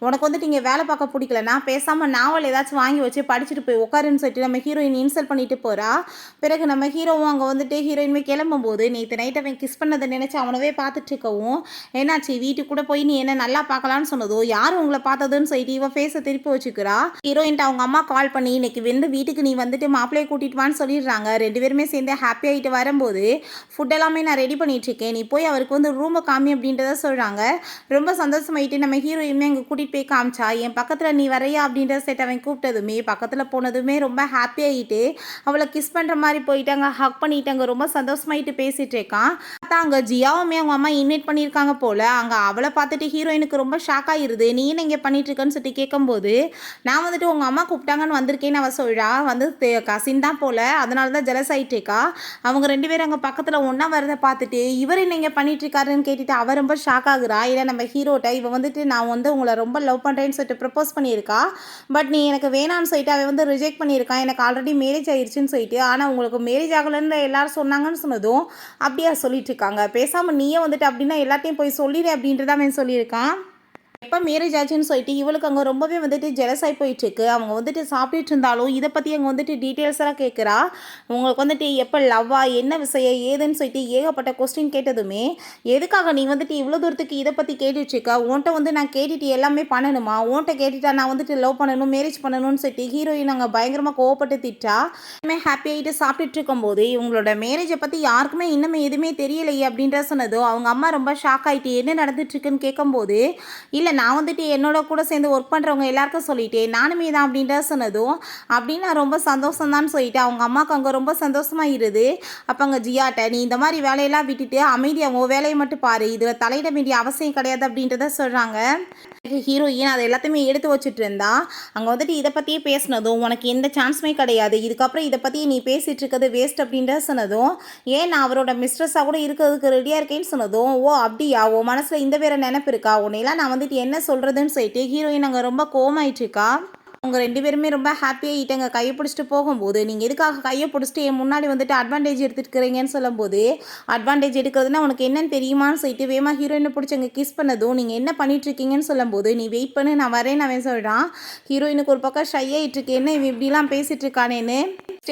உனக்கு வந்துட்டு இங்கே வேலை பார்க்க பிடிக்கலன்னா பேசாமல் நாவல் ஏதாச்சும் வாங்கி வச்சு படிச்சுட்டு போய் உட்காருன்னு சொல்லிட்டு நம்ம ஹீரோயின் இன்சல்ட் பண்ணிட்டு போகிறா. பிறகு நம்ம ஹீரோவும் அங்கே வந்துட்டு ஹீரோயின்மே கிளம்பும்போது நேற்று நைட் அவன் கிஸ் பண்ணதை நினச்சி அவனவே பார்த்துட்டு இருக்கவும் என்னாச்சு வீட்டுக்கு கூட போய் நீ என்ன நல்லா பார்க்கலான்னு சொன்னதோ யார் உங்களை பார்த்ததுன்னு சொல்லிட்டு இவ ஃபேஸை திருப்பி வச்சுக்கிறா. ஹீரோயின்ட்டு அவங்க அம்மா கால் பண்ணி இன்னைக்கு வந்து வீட்டுக்கு நீ வந்துட்டு மாப்பிள்ளையை கூட்டிட்டு வான்னு சொல்லிடுறாங்க. ரெண்டு பேருமே சேர்ந்து ஹாப்பி ஆகிட்டு வரும்போது ஃபுட் எல்லாமே நான் ரெடி பண்ணிகிட்ருக்கேன் நீ போய் அவருக்கு வந்து ரூமை காமி அப்படின்றத சொல்கிறாங்க. ரொம்ப சந்தோஷமாயிட்டு நம்ம ஹீரோயின்மே அங்கே கூட்டிகிட்டு போய் காமிச்சா என் பக்கத்தில் நீ வரையா அப்படின்ற செட் அவன் கூப்பிட்டதுமே பக்கத்தில் போனதுமே ரொம்ப ஹாப்பி ஆகிட்டு அவளை கிஸ் பண்ணுற மாதிரி போயிட்டு அங்கே ஹக் பண்ணிட்டு அங்கே ரொம்ப சந்தோஷமாயிட்டு பேசிகிட்டு இருக்கான். பார்த்தா அங்கே ஜியாவுமே அவங்க அம்மா இன்வைட் பண்ணியிருக்காங்க போல். அங்கே அவளை பார்த்துட்டு ஹீரோயினுக்கு ரொம்ப ஷாக் ஆகிருது. நீ என்ன இங்கே பண்ணிகிட்ருக்கன்னு சொல்லிட்டு கேட்கும்போது நான் வந்துட்டு உங்கள் அம்மா கூப்பிட்டாங்கன்னு வந்திருக்கேன்னு அவள் சொல்கிறா. வந்து கசின் தான் போல் அதனால தான் ஜெலஸ் ஆகிட்டு இருக்கா. அவங்க ரெண்டு பேரும் அங்கே பக்கத்தில் ஒன்றா வரதை பார்த்துட்டு இவர் என்ன இங்கே பண்ணிகிட்ருக்காருன்னு கேட்டுட்டு அவள் ரொம்ப ஷாக் ஆகுறா. ஏன்னா நம்ம ஹீரோட்ட இவன் வந்துட்டு நான் வந்து உங்களை ரொம்ப லவ் பண்ணுறேன்னு சொல்லிட்டு ப்ரப்போஸ் பண்ணியிருக்கா. பட் நீ எனக்கு வேணான்னு சொல்லிட்டு அவன் வந்து ரிஜெக்ட் பண்ணியிருக்கான். எனக்கு ஆல்ரெடி மேரேஜ் ஆயிடுச்சுன்னு சொல்லிட்டு. ஆனால் உங்களுக்கு மேரேஜ் ஆகலைன்னு எல்லாரும் சொன்னாங்கன்னு சொன்னதும் அப்படியா சொல்லிட்டு இருக்காங்க. பேசாமல் நீயே வந்துட்டு அப்படின்னா எல்லாத்தையும் போய் சொல்லிடு அப்படின்றத அவன் சொல்லியிருக்கான். எப்போ மேரேஜ் ஆச்சுன்னு சொல்லிட்டு இவளுக்கு அங்கே ரொம்பவே வந்துட்டு ஜெலஸாகி போயிட்டுருக்கு. அவங்க வந்துட்டு சாப்பிட்டுட்டு இருந்தாலும் இதை பற்றி அங்கே வந்துட்டு டீட்டெயில்ஸெல்லாம் கேட்குறா. உங்களுக்கு வந்துட்டு எப்போ லவ்வா என்ன விஷயம் ஏதுன்னு சொல்லிட்டு ஏகப்பட்ட கொஸ்டின் கேட்டதுமே எதுக்காக நீ வந்துட்டு இவ்வளோ தூரத்துக்கு இதை பற்றி கேட்டுட்ருக்க உன்ட்ட வந்து நான் கேட்டுட்டு எல்லாமே பண்ணணுமா உன்ட்ட கேட்டுட்டா நான் வந்துட்டு லவ் பண்ணணும் மேரேஜ் பண்ணணும்னு சொல்லிட்டு ஹீரோயின் அங்கே பயங்கரமாக கோவப்பட்டு திட்டா. இன்னுமே ஹாப்பி ஆகிட்டு சாப்பிட்டுட்டு இருக்கும்போது இவங்களோட மேரேஜை பற்றி யாருக்குமே இன்னுமே எதுவுமே தெரியலையே அப்படின்ற சொன்னதோ அவங்க அம்மா ரொம்ப ஷாக் ஆகிட்டு என்ன நடந்துட்டுருக்குன்னு கேட்கும்போது இல்லை நான் வந்துட்டு என்னோட கூட சேர்ந்து ஒர்க் பண்ணுறவங்க எல்லாருக்கும் சொல்லிட்டேன் நானுமே தான் அப்படின்ற சொன்னதும் அப்படின்னு நான் ரொம்ப சந்தோஷம்தான்னு சொல்லிட்டு அவங்க அம்மாவுக்கு அங்கே ரொம்ப சந்தோஷமாக இருது. அப்போ அங்கே ஜியாட்ட நீ இந்த மாதிரி வேலையெல்லாம் விட்டுட்டு அமைதியாக உன் வேலையை மட்டும் பாரு இதில் தலையிட வேண்டிய அவசியம் கிடையாது அப்படின்றத சொல்கிறாங்க. ஹீரோயின் அதை எல்லாத்தையுமே எடுத்து வச்சுட்டு இருந்தா. அங்கே வந்துட்டு இதை பற்றியே பேசினதும் உனக்கு எந்த சான்ஸுமே கிடையாது இதுக்கப்புறம் இதை பற்றி நீ பேசிகிட்டு இருக்கிறது வேஸ்ட் அப்படின்ற சொன்னதும் ஏன் நான் அவரோட மிஸ்ட்ரஸாக கூட இருக்கிறதுக்கு ரெடியாக இருக்கேன்னு சொன்னதும் ஓ அப்படியா உன் மனசில் இந்த வேறு நினைப்பு இருக்கா உன்னையெல்லாம் நான் வந்துட்டு என்ன சொல்கிறதுன்னு சொல்லிட்டு ஹீரோயின் அங்கே ரொம்ப கோவமாயிட்டுருக்கா. அவங்க ரெண்டு பேருமே ரொம்ப ஹாப்பியாகிட்டாங்க. கையை பிடிச்சிட்டு போகும்போது நீங்கள் எதுக்காக கையை பிடிச்சிட்டு என் முன்னாடி வந்துட்டு அட்வான்டேஜ் எடுத்துக்கிறீங்கன்னு சொல்லும்போது அட்வான்டேஜ் எடுக்கிறதுனா உனக்கு என்னன்னு தெரியுமான்னு சொல்லிட்டு வேமா ஹீரோயினை பிடிச்சி அங்கே கிஸ் பண்ணதும் நீங்கள் என்ன பண்ணிட்டுருக்கீங்கன்னு சொல்லும்போது நீ வெயிட் பண்ணு நான் வரேன்னு அவன் சொல்கிறான். ஹீரோயினுக்கு ஒரு பக்கம் ஷை ஆகிட்டுருக்கு என்ன இவன் இப்படிலாம் பேசிகிட்டு இருக்கானேன்னு.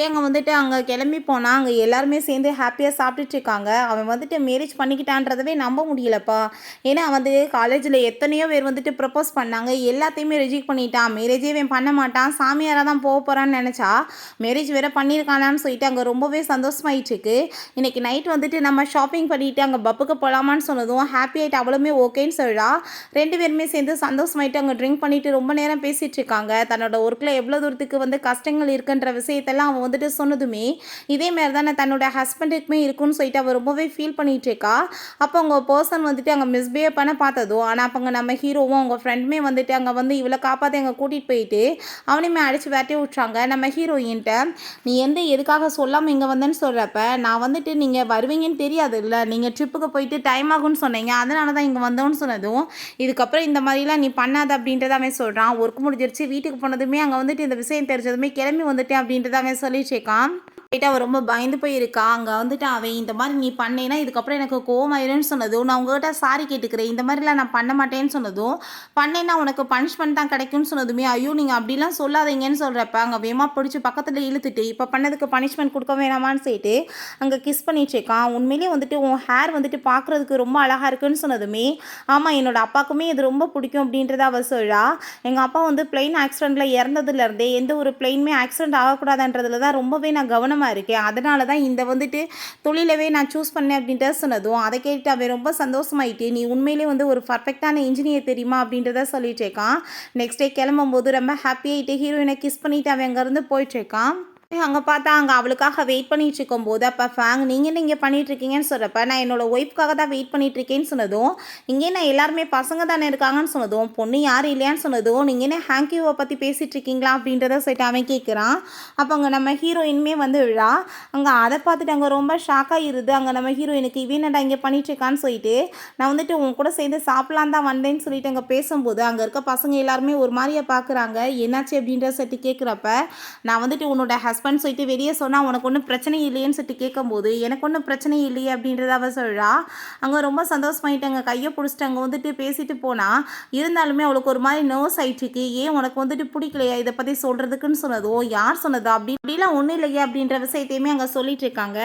அங்கே வந்துட்டு அங்கே கிளம்பி போனால் அங்கே எல்லாருமே சேர்ந்து ஹாப்பியாக சாப்பிட்டுட்டு இருக்காங்க. அவன் வந்துட்டு மேரேஜ் பண்ணிக்கிட்டான்றதவே நம்ப முடியலப்பா. ஏன்னா வந்து காலேஜில் எத்தனையோ பேர் வந்துட்டு ப்ரப்போஸ் பண்ணாங்க எல்லாத்தையுமே ரிஜெக்ட் பண்ணிட்டான். மேரேஜே அவன் பண்ண மாட்டான் சாமியாராக தான் போக போகிறான்னு நினச்சா மேரேஜ் வேறு பண்ணியிருக்கானான்னு சொல்லிட்டு அங்கே ரொம்பவே சந்தோஷமாயிட்டுருக்கு. இன்றைக்கி நைட் வந்துட்டு நம்ம ஷாப்பிங் பண்ணிவிட்டு அங்கே பப்புக்கு போகலாமான்னு சொன்னதும் ஹாப்பி ஆகிட்டு அவளுமே ஓகேன்னு சொல்கிறா. ரெண்டு பேருமே சேர்ந்து சந்தோஷமாயிட்டு அங்கே ட்ரிங்க் பண்ணிவிட்டு ரொம்ப நேரம் பேசிகிட்டு இருக்காங்க. தன்னோட ஒர்க்கில் எவ்வளோ தூரத்துக்கு வந்து கஷ்டங்கள் இருக்குன்ற விஷயத்தெல்லாம் அவன் வந்துட்டு சொன்னதுமே இதே மாதிரி தான் தன்னோட ஹஸ்பண்டுக்குமே இருக்குன்னு சொல்லிட்டு அவள் ரொம்பவே ஃபீல் பண்ணிட்டு இருக்கா. அப்போ அவங்க பர்சன் வந்துட்டு அங்கே மிஸ்பிஹேவ் பண்ண பார்த்ததும் ஆனால் அப்போ அங்கே நம்ம ஹீரோவும் அவங்க ஃப்ரெண்டுமே வந்துட்டு அங்கே வந்து இவளை காப்பாற்றி அங்கே கூட்டிகிட்டு போயிட்டு அவனையுமே அடித்து விரட்டி விட்றாங்க. நம்ம ஹீரோயின்ட்ட நீ எதுக்காக சொல்லாமல் இங்கே வந்தேன்னு சொல்கிறப்ப நான் வந்துட்டு நீங்கள் வருவீங்கன்னு தெரியாது இல்லை நீங்கள் ட்ரிப்புக்கு போயிட்டு டைம் ஆகும்னு சொன்னீங்க அதனால தான் இங்கே வந்தோன்னு சொன்னதும் இதுக்கப்புறம் இந்த மாதிரிலாம் நீ பண்ணாத அப்படின்றத அவன் சொல்கிறான். ஒர்க் முடிஞ்சிருச்சு வீட்டுக்கு போனதுமே அங்கே வந்துட்டு இந்த விஷயம் தெரிஞ்சதுமே கிளம்பி வந்துட்டேன் அப்படின்றத அவன் சொல்லிட்டு இருக்கான். கேட்டு அவள் ரொம்ப பயந்து போயிருக்கா. அங்கே வந்துட்டு அவன் இந்த மாதிரி நீ பண்ணேன்னா இதுக்கப்புறம் எனக்கு கோவமாயிருன்னு சொன்னதும், நான் உங்ககிட்ட சாரி கேட்டுக்கிறேன், இந்த மாதிரிலாம் நான் பண்ண மாட்டேன்னு சொன்னதும், பண்ணேன்னா உனக்கு பனிஷ்மெண்ட் தான் கிடைக்கும்னு சொன்னதுமே, ஐயோ நீங்கள் அப்படிலாம் சொல்லாதீங்கன்னு சொல்கிறப்ப அங்கே வேகமாக பிடிச்சி பக்கத்தில் இழுத்துட்டு இப்போ பண்ணதுக்கு பனிஷ்மெண்ட் கொடுக்க வேணாமான்னு சொல்லிட்டு அங்கே கிஸ் பண்ணிட்டு இருக்கான். உண்மையிலேயே வந்துட்டு உன் ஹேர் வந்துட்டு பார்க்குறதுக்கு ரொம்ப அழகாக இருக்குன்னு சொன்னதுமே, ஆமாம் என்னோட அப்பாவுக்குமே இது ரொம்ப பிடிக்கும் அப்படின்றத அவள் சொல்கிறா. எங்கள் அப்பா வந்து பிளெயின் ஆக்சிடெண்ட்டில் இறந்ததுலேருந்தே எந்த ஒரு பிளெயினுமே ஆக்சிடெண்ட் ஆகக்கூடாதுன்றதுல தான் ரொம்பவே நான் கவனமாக இருக்கேன், அதனால தான் இந்த வந்துட்டு தொழிலவே நான் சூஸ் பண்ணேன் அப்படின்ட்டு சொன்னதும் அதை கேட்டு அவன் ரொம்ப சந்தோஷமாயிட்டு, நீ உண்மையிலே வந்து ஒரு பர்ஃபெக்டான இன்ஜினியர் தெரியுமா அப்படின்றத சொல்லிட்டு இருக்கான். நெக்ஸ்ட் டே கிளம்பும்போது ரொம்ப ஹாப்பியாகிட்டு ஹீரோயினை கிஸ் பண்ணிவிட்டு அவன் அங்கேருந்து போயிட்டுருக்கான். அங்கே பார்த்தா அங்கே அவளுக்காக வெயிட் பண்ணிட்டு இருக்கும்போது அப்போ ஃபேங் நீங்கள் என்ன இங்கே பண்ணிகிட்ருக்கீங்கன்னு சொல்கிறப்ப, நான் என்னோடய ஒய்ஃப்காக தான் வெயிட் பண்ணிகிட்ருக்கேன்னு சொன்னதும், இங்கே நான் எல்லாருமே பசங்க தானே இருக்காங்கன்னு சொன்னதும், பொண்ணு யாரும் இல்லையான்னு சொன்னதும், நீங்கள் என்ன ஹேங்கியூவை பற்றி பேசிகிட்டு இருக்கீங்களா அப்படின்றத சொல்லிட்டு அவன் கேட்குறான். அப்போ அங்கே நம்ம ஹீரோயினுமே வந்து விழா அங்கே அதை பார்த்துட்டு அங்கே ரொம்ப ஷாக்காக இருது. அங்கே நம்ம ஹீரோயினுக்கு இவனடா இங்கே பண்ணிகிட்ருக்கான்னு சொல்லிட்டு, நான் வந்துட்டு உன் கூட சேர்ந்து சாப்பிட்லான் தான் வந்தேன்னு சொல்லிட்டு அங்கே பேசும்போது அங்கே இருக்க பசங்க எல்லாருமே ஒரு மாதிரியாக பார்க்குறாங்க. என்னாச்சு அப்படின்றத சொல்லிட்டு கேட்குறப்ப, நான் வந்துட்டு உன்னோட ஹஸ்பண்ட் சொல்லிட்டு வெளியே சொன்னால் உனக்கு ஒன்றும் பிரச்சனை இல்லையேன்னு சொல்லிட்டு கேட்கும்போது, எனக்கு ஒன்றும் பிரச்சனை இல்லையே அப்படின்றத அவள் சொல்கிறா. அங்கே ரொம்ப சந்தோஷமாயிட்டு அங்கே கையை பிடிச்சிட்டு அங்கே வந்துட்டு பேசிட்டு போனால், இருந்தாலுமே அவளுக்கு ஒரு மாதிரி நர்வஸ் ஆயிடுச்சு. ஏன் உனக்கு வந்துட்டு பிடிக்கலையா இதை பற்றி சொல்கிறதுக்குன்னு சொன்னதோ, யார் சொன்னதோ அப்படிலாம் ஒன்றும் இல்லையே அப்படின்ற விஷயத்தையுமே அங்கே சொல்லிட்டு இருக்காங்க.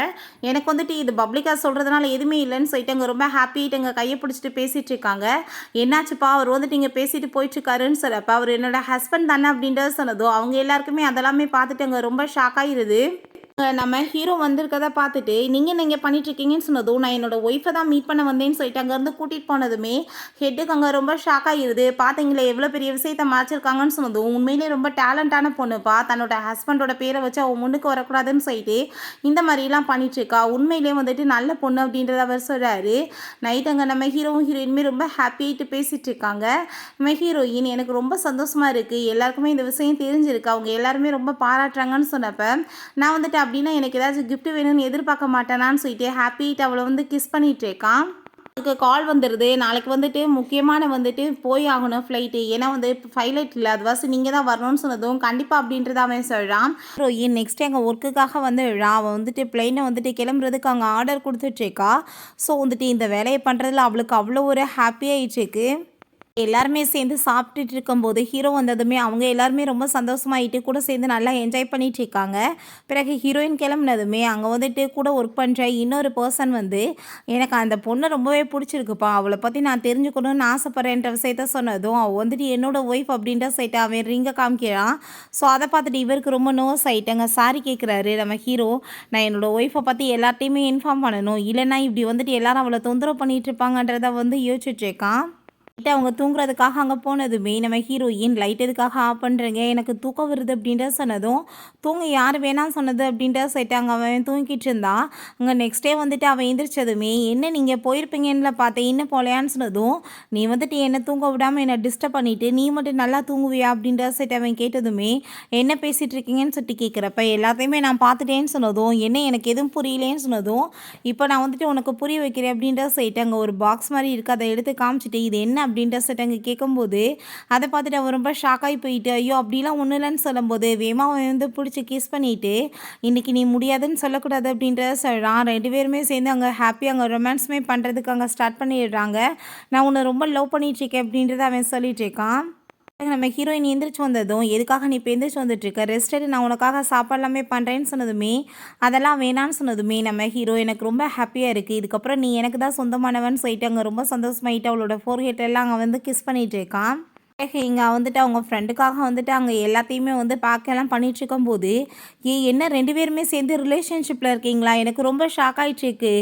எனக்கு வந்துட்டு இது பப்ளிக்காக சொல்கிறதுனால எதுவுமே இல்லைன்னு சொல்லிட்டு அங்கே ரொம்ப ஹாப்பியாகிட்டு அங்கே கையை பிடிச்சிட்டு பேசிகிட்டு இருக்காங்க. என்னாச்சுப்பா அவர் வந்துட்டு இங்கே பேசிட்டு போயிட்டுருக்காருன்னு சொல்லப்போ, அவர் என்னோட ஹஸ்பண்ட் தானே அப்படின்றத சொன்னதோ, அவங்க எல்லாருக்குமே அதெல்லாமே பார்த்துட்டு அங்கே ரொம்ப ஷாக் ஆகிருது. நம்ம ஹீரோ வந்திருக்கதை பார்த்துட்டு நீங்கள் பண்ணிட்டுருக்கீங்கன்னு சொன்னதும், நான் என்னோடய ஒய்ஃபை தான் மீட் பண்ண வந்தேன்னு சொல்லிட்டு அங்கேருந்து கூட்டிகிட்டு போனதுமே ஹெட்டுக்கு அங்கே ரொம்ப ஷாக் ஆகிருது. பார்த்தீங்களே எவ்வளோ பெரிய விஷயத்த மறைச்சிருக்காங்கன்னு சொன்னதும், உண்மையிலே ரொம்ப டேலண்டான பொண்ணுப்பா, தன்னோட ஹஸ்பண்டோட பேரை வச்சு அவன் முன்னுக்கு வரக்கூடாதுன்னு சொல்லிட்டு இந்த மாதிரிலாம் பண்ணிட்டுருக்கா, உண்மையிலே வந்துட்டு நல்ல பொண்ணு அப்படின்றத அவர் சொல்கிறாரு. நைட் அங்கே நம்ம ஹீரோவும் ஹீரோயினுமே ரொம்ப ஹாப்பியாகிட்டு பேசிகிட்டு இருக்காங்க. நம்ம ஹீரோயின் எனக்கு ரொம்ப சந்தோஷமாக இருக்குது, எல்லாருக்குமே இந்த விஷயம் தெரிஞ்சிருக்கு, அவங்க எல்லாருமே ரொம்ப பாராட்டுறாங்கன்னு சொன்னப்போ, நான் வந்துட்டு அப்படின்னா எனக்கு ஏதாச்சும் கிஃப்ட் வேணும்னு எதிர்பார்க்க மாட்டேனான்னு சொல்லிட்டு ஹாப்பிட்டு அவளை வந்து கிஸ் பண்ணிட்டு இருக்கான். எனக்கு கால் வந்துடுது, நாளைக்கு வந்துட்டு முக்கியமான வந்துட்டு போய் ஆகணும் ஃப்ளைட்டு, ஏன்னா வந்து இப்போ ஃப்ளைட் இல்லை, அது வாசி நீங்கள் தான் வரணும்னு சொன்னதும் கண்டிப்பாக அப்படின்றத அவன் சொல்கிறான். அப்புறம் நெக்ஸ்ட் அங்கே ஒர்க்குக்காக வந்து அவன் வந்துட்டு பிளெயினை வந்துட்டு கிளம்புறதுக்கு அங்கே ஆர்டர் கொடுத்துட்ருக்கா. ஸோ வந்துட்டு இந்த வேலையை பண்ணுறதுல அவளுக்கு அவ்வளோ ஒரு ஹாப்பியாகிட்டுருக்கு. எல்லாருமே சேர்ந்து சாப்பிட்டுட்டு இருக்கும்போது ஹீரோ வந்ததுமே அவங்க எல்லாருமே ரொம்ப சந்தோஷமாயிட்டு கூட சேர்ந்து நல்லா என்ஜாய் பண்ணிட்டு இருக்காங்க. பிறகு ஹீரோயின் கிளம்புனதுமே அங்கே வந்துட்டு கூட ஒர்க் பண்ணுற இன்னொரு பர்சன் வந்து, எனக்கு அந்த பொண்ணை ரொம்பவே பிடிச்சிருக்குப்பா, அவளை பற்றி நான் தெரிஞ்சுக்கணும்னு ஆசைப்பட்றேன்ற விஷயத்த சொன்னதும், அவள் வந்துட்டு என்னோட ஒய்ஃப் அப்படின்ற சைட்டு அவன் ரிங்கை காமிக்கிறான். ஸோ அதை பார்த்துட்டு இவருக்கு ரொம்ப நோஸ் ஆகிட்டாங்க. சாரி கேட்குறாரு நம்ம ஹீரோ, நான் என்னோடய ஒய்ஃபை பற்றி எல்லார்ட்டையுமே இன்ஃபார்ம் பண்ணணும், இல்லைன்னா இப்படி வந்துட்டு எல்லாரும் அவளை தொந்தரவு பண்ணிகிட்டு இருப்பாங்கன்றத வந்து யோசிச்சுட்ருக்கான். அவங்க தூங்குறதுக்காக அங்கே போனதுமே நம்ம ஹீரோயின் லைட் எதுக்காக ஆஃப் பண்ணுறீங்க, எனக்கு தூக்கம் வருது அப்படின்ற சொன்னதும், தூங்க யார் வேணாம் சொன்னது அப்படின்ற சொல்லிட்டு அங்கே அவன் தூங்கிட்டு இருந்தான். அங்கே நெக்ஸ்ட் டே வந்துட்டு அவன் எந்திரிச்சதுமே, என்ன நீங்கள் போயிருப்பீங்கன்னு பார்த்தேன் இன்னும் போலையான்னு சொன்னதும், நீ வந்துட்டு என்னை தூங்க விடாமல் என்னை டிஸ்டர்ப் பண்ணிவிட்டு நீ மட்டும் நல்லா தூங்குவியா அப்படின்ற சொல்லிட்டு அவன் கேட்டதுமே, என்ன பேசிகிட்டு இருக்கீங்கன்னு சொல்லிட்டு கேட்குறப்ப, எல்லாத்தையுமே நான் பார்த்துட்டேன்னு சொன்னதும், என்ன எனக்கு எதுவும் புரியலேன்னு சொன்னதும், இப்போ நான் வந்துட்டு உனக்கு புரிய வைக்கிறேன் அப்படின்ற சொல்லிட்டு அங்கே ஒரு பாக்ஸ் மாதிரி இருக்குது, அதை எடுத்து காமிச்சிட்டு இது என்ன அப்படின்ற செட் அங்கே கேட்கும்போது அதை பார்த்துட்டு அவன் ரொம்ப ஷாக்காகி போயிட்டு, ஐயோ அப்படிலாம் ஒன்றும் இல்லைன்னு சொல்லும்போது வேமா அவன் வந்து பிடிச்சி கிஸ் பண்ணிவிட்டு, இன்றைக்கி நீ முடியாதுன்னு சொல்லக்கூடாது அப்படின்றத சொல்கிறான். 2 பேருமே சேர்ந்து அங்கே ஹாப்பியாக அங்கே ரொமான்ஸுமே பண்ணுறதுக்கு அங்கே ஸ்டார்ட் பண்ணிடுறாங்க. நான் உன்னை ரொம்ப லவ் பண்ணிகிட்ருக்கேன் அப்படின்றத அவன் சொல்லிட்டு இருக்கான். நம்ம ஹீரோயின் எந்திரிச்சு வந்ததும், எதுக்காக நீ இப்போ எந்திரிச்சு வந்துட்டுருக்க, ரெஸ்ட் எடு, நான் உனக்காக சாப்பாடெல்லாமே பண்ணுறேன்னு சொன்னதுமே, அதெல்லாம் வேணான்னு சொன்னதுமே நம்ம ஹீரோ எனக்கு ரொம்ப ஹாப்பியாக இருக்குது, இதுக்கப்புறம் நீ எனக்கு தான் சொந்தமானவன்னு சொல்லிட்டு அங்கே ரொம்ப சந்தோஷமாயிட்டு அவளோட ஃபோர்ஹெட் எல்லாம் அங்கே வந்து கிஸ் பண்ணிகிட்டு இருக்கான். இங்கே வந்துட்டு அவங்க ஃப்ரெண்டுக்காக வந்துட்டு அங்கே எல்லாத்தையுமே வந்து பார்க்கலாம் பண்ணிகிட்ருக்கும்போது, என்ன 2 பேருமே சேர்ந்து ரிலேஷன்ஷிப்பில் இருக்கீங்களா, எனக்கு ரொம்ப ஷாக் ஆகிட்டுருக்கு,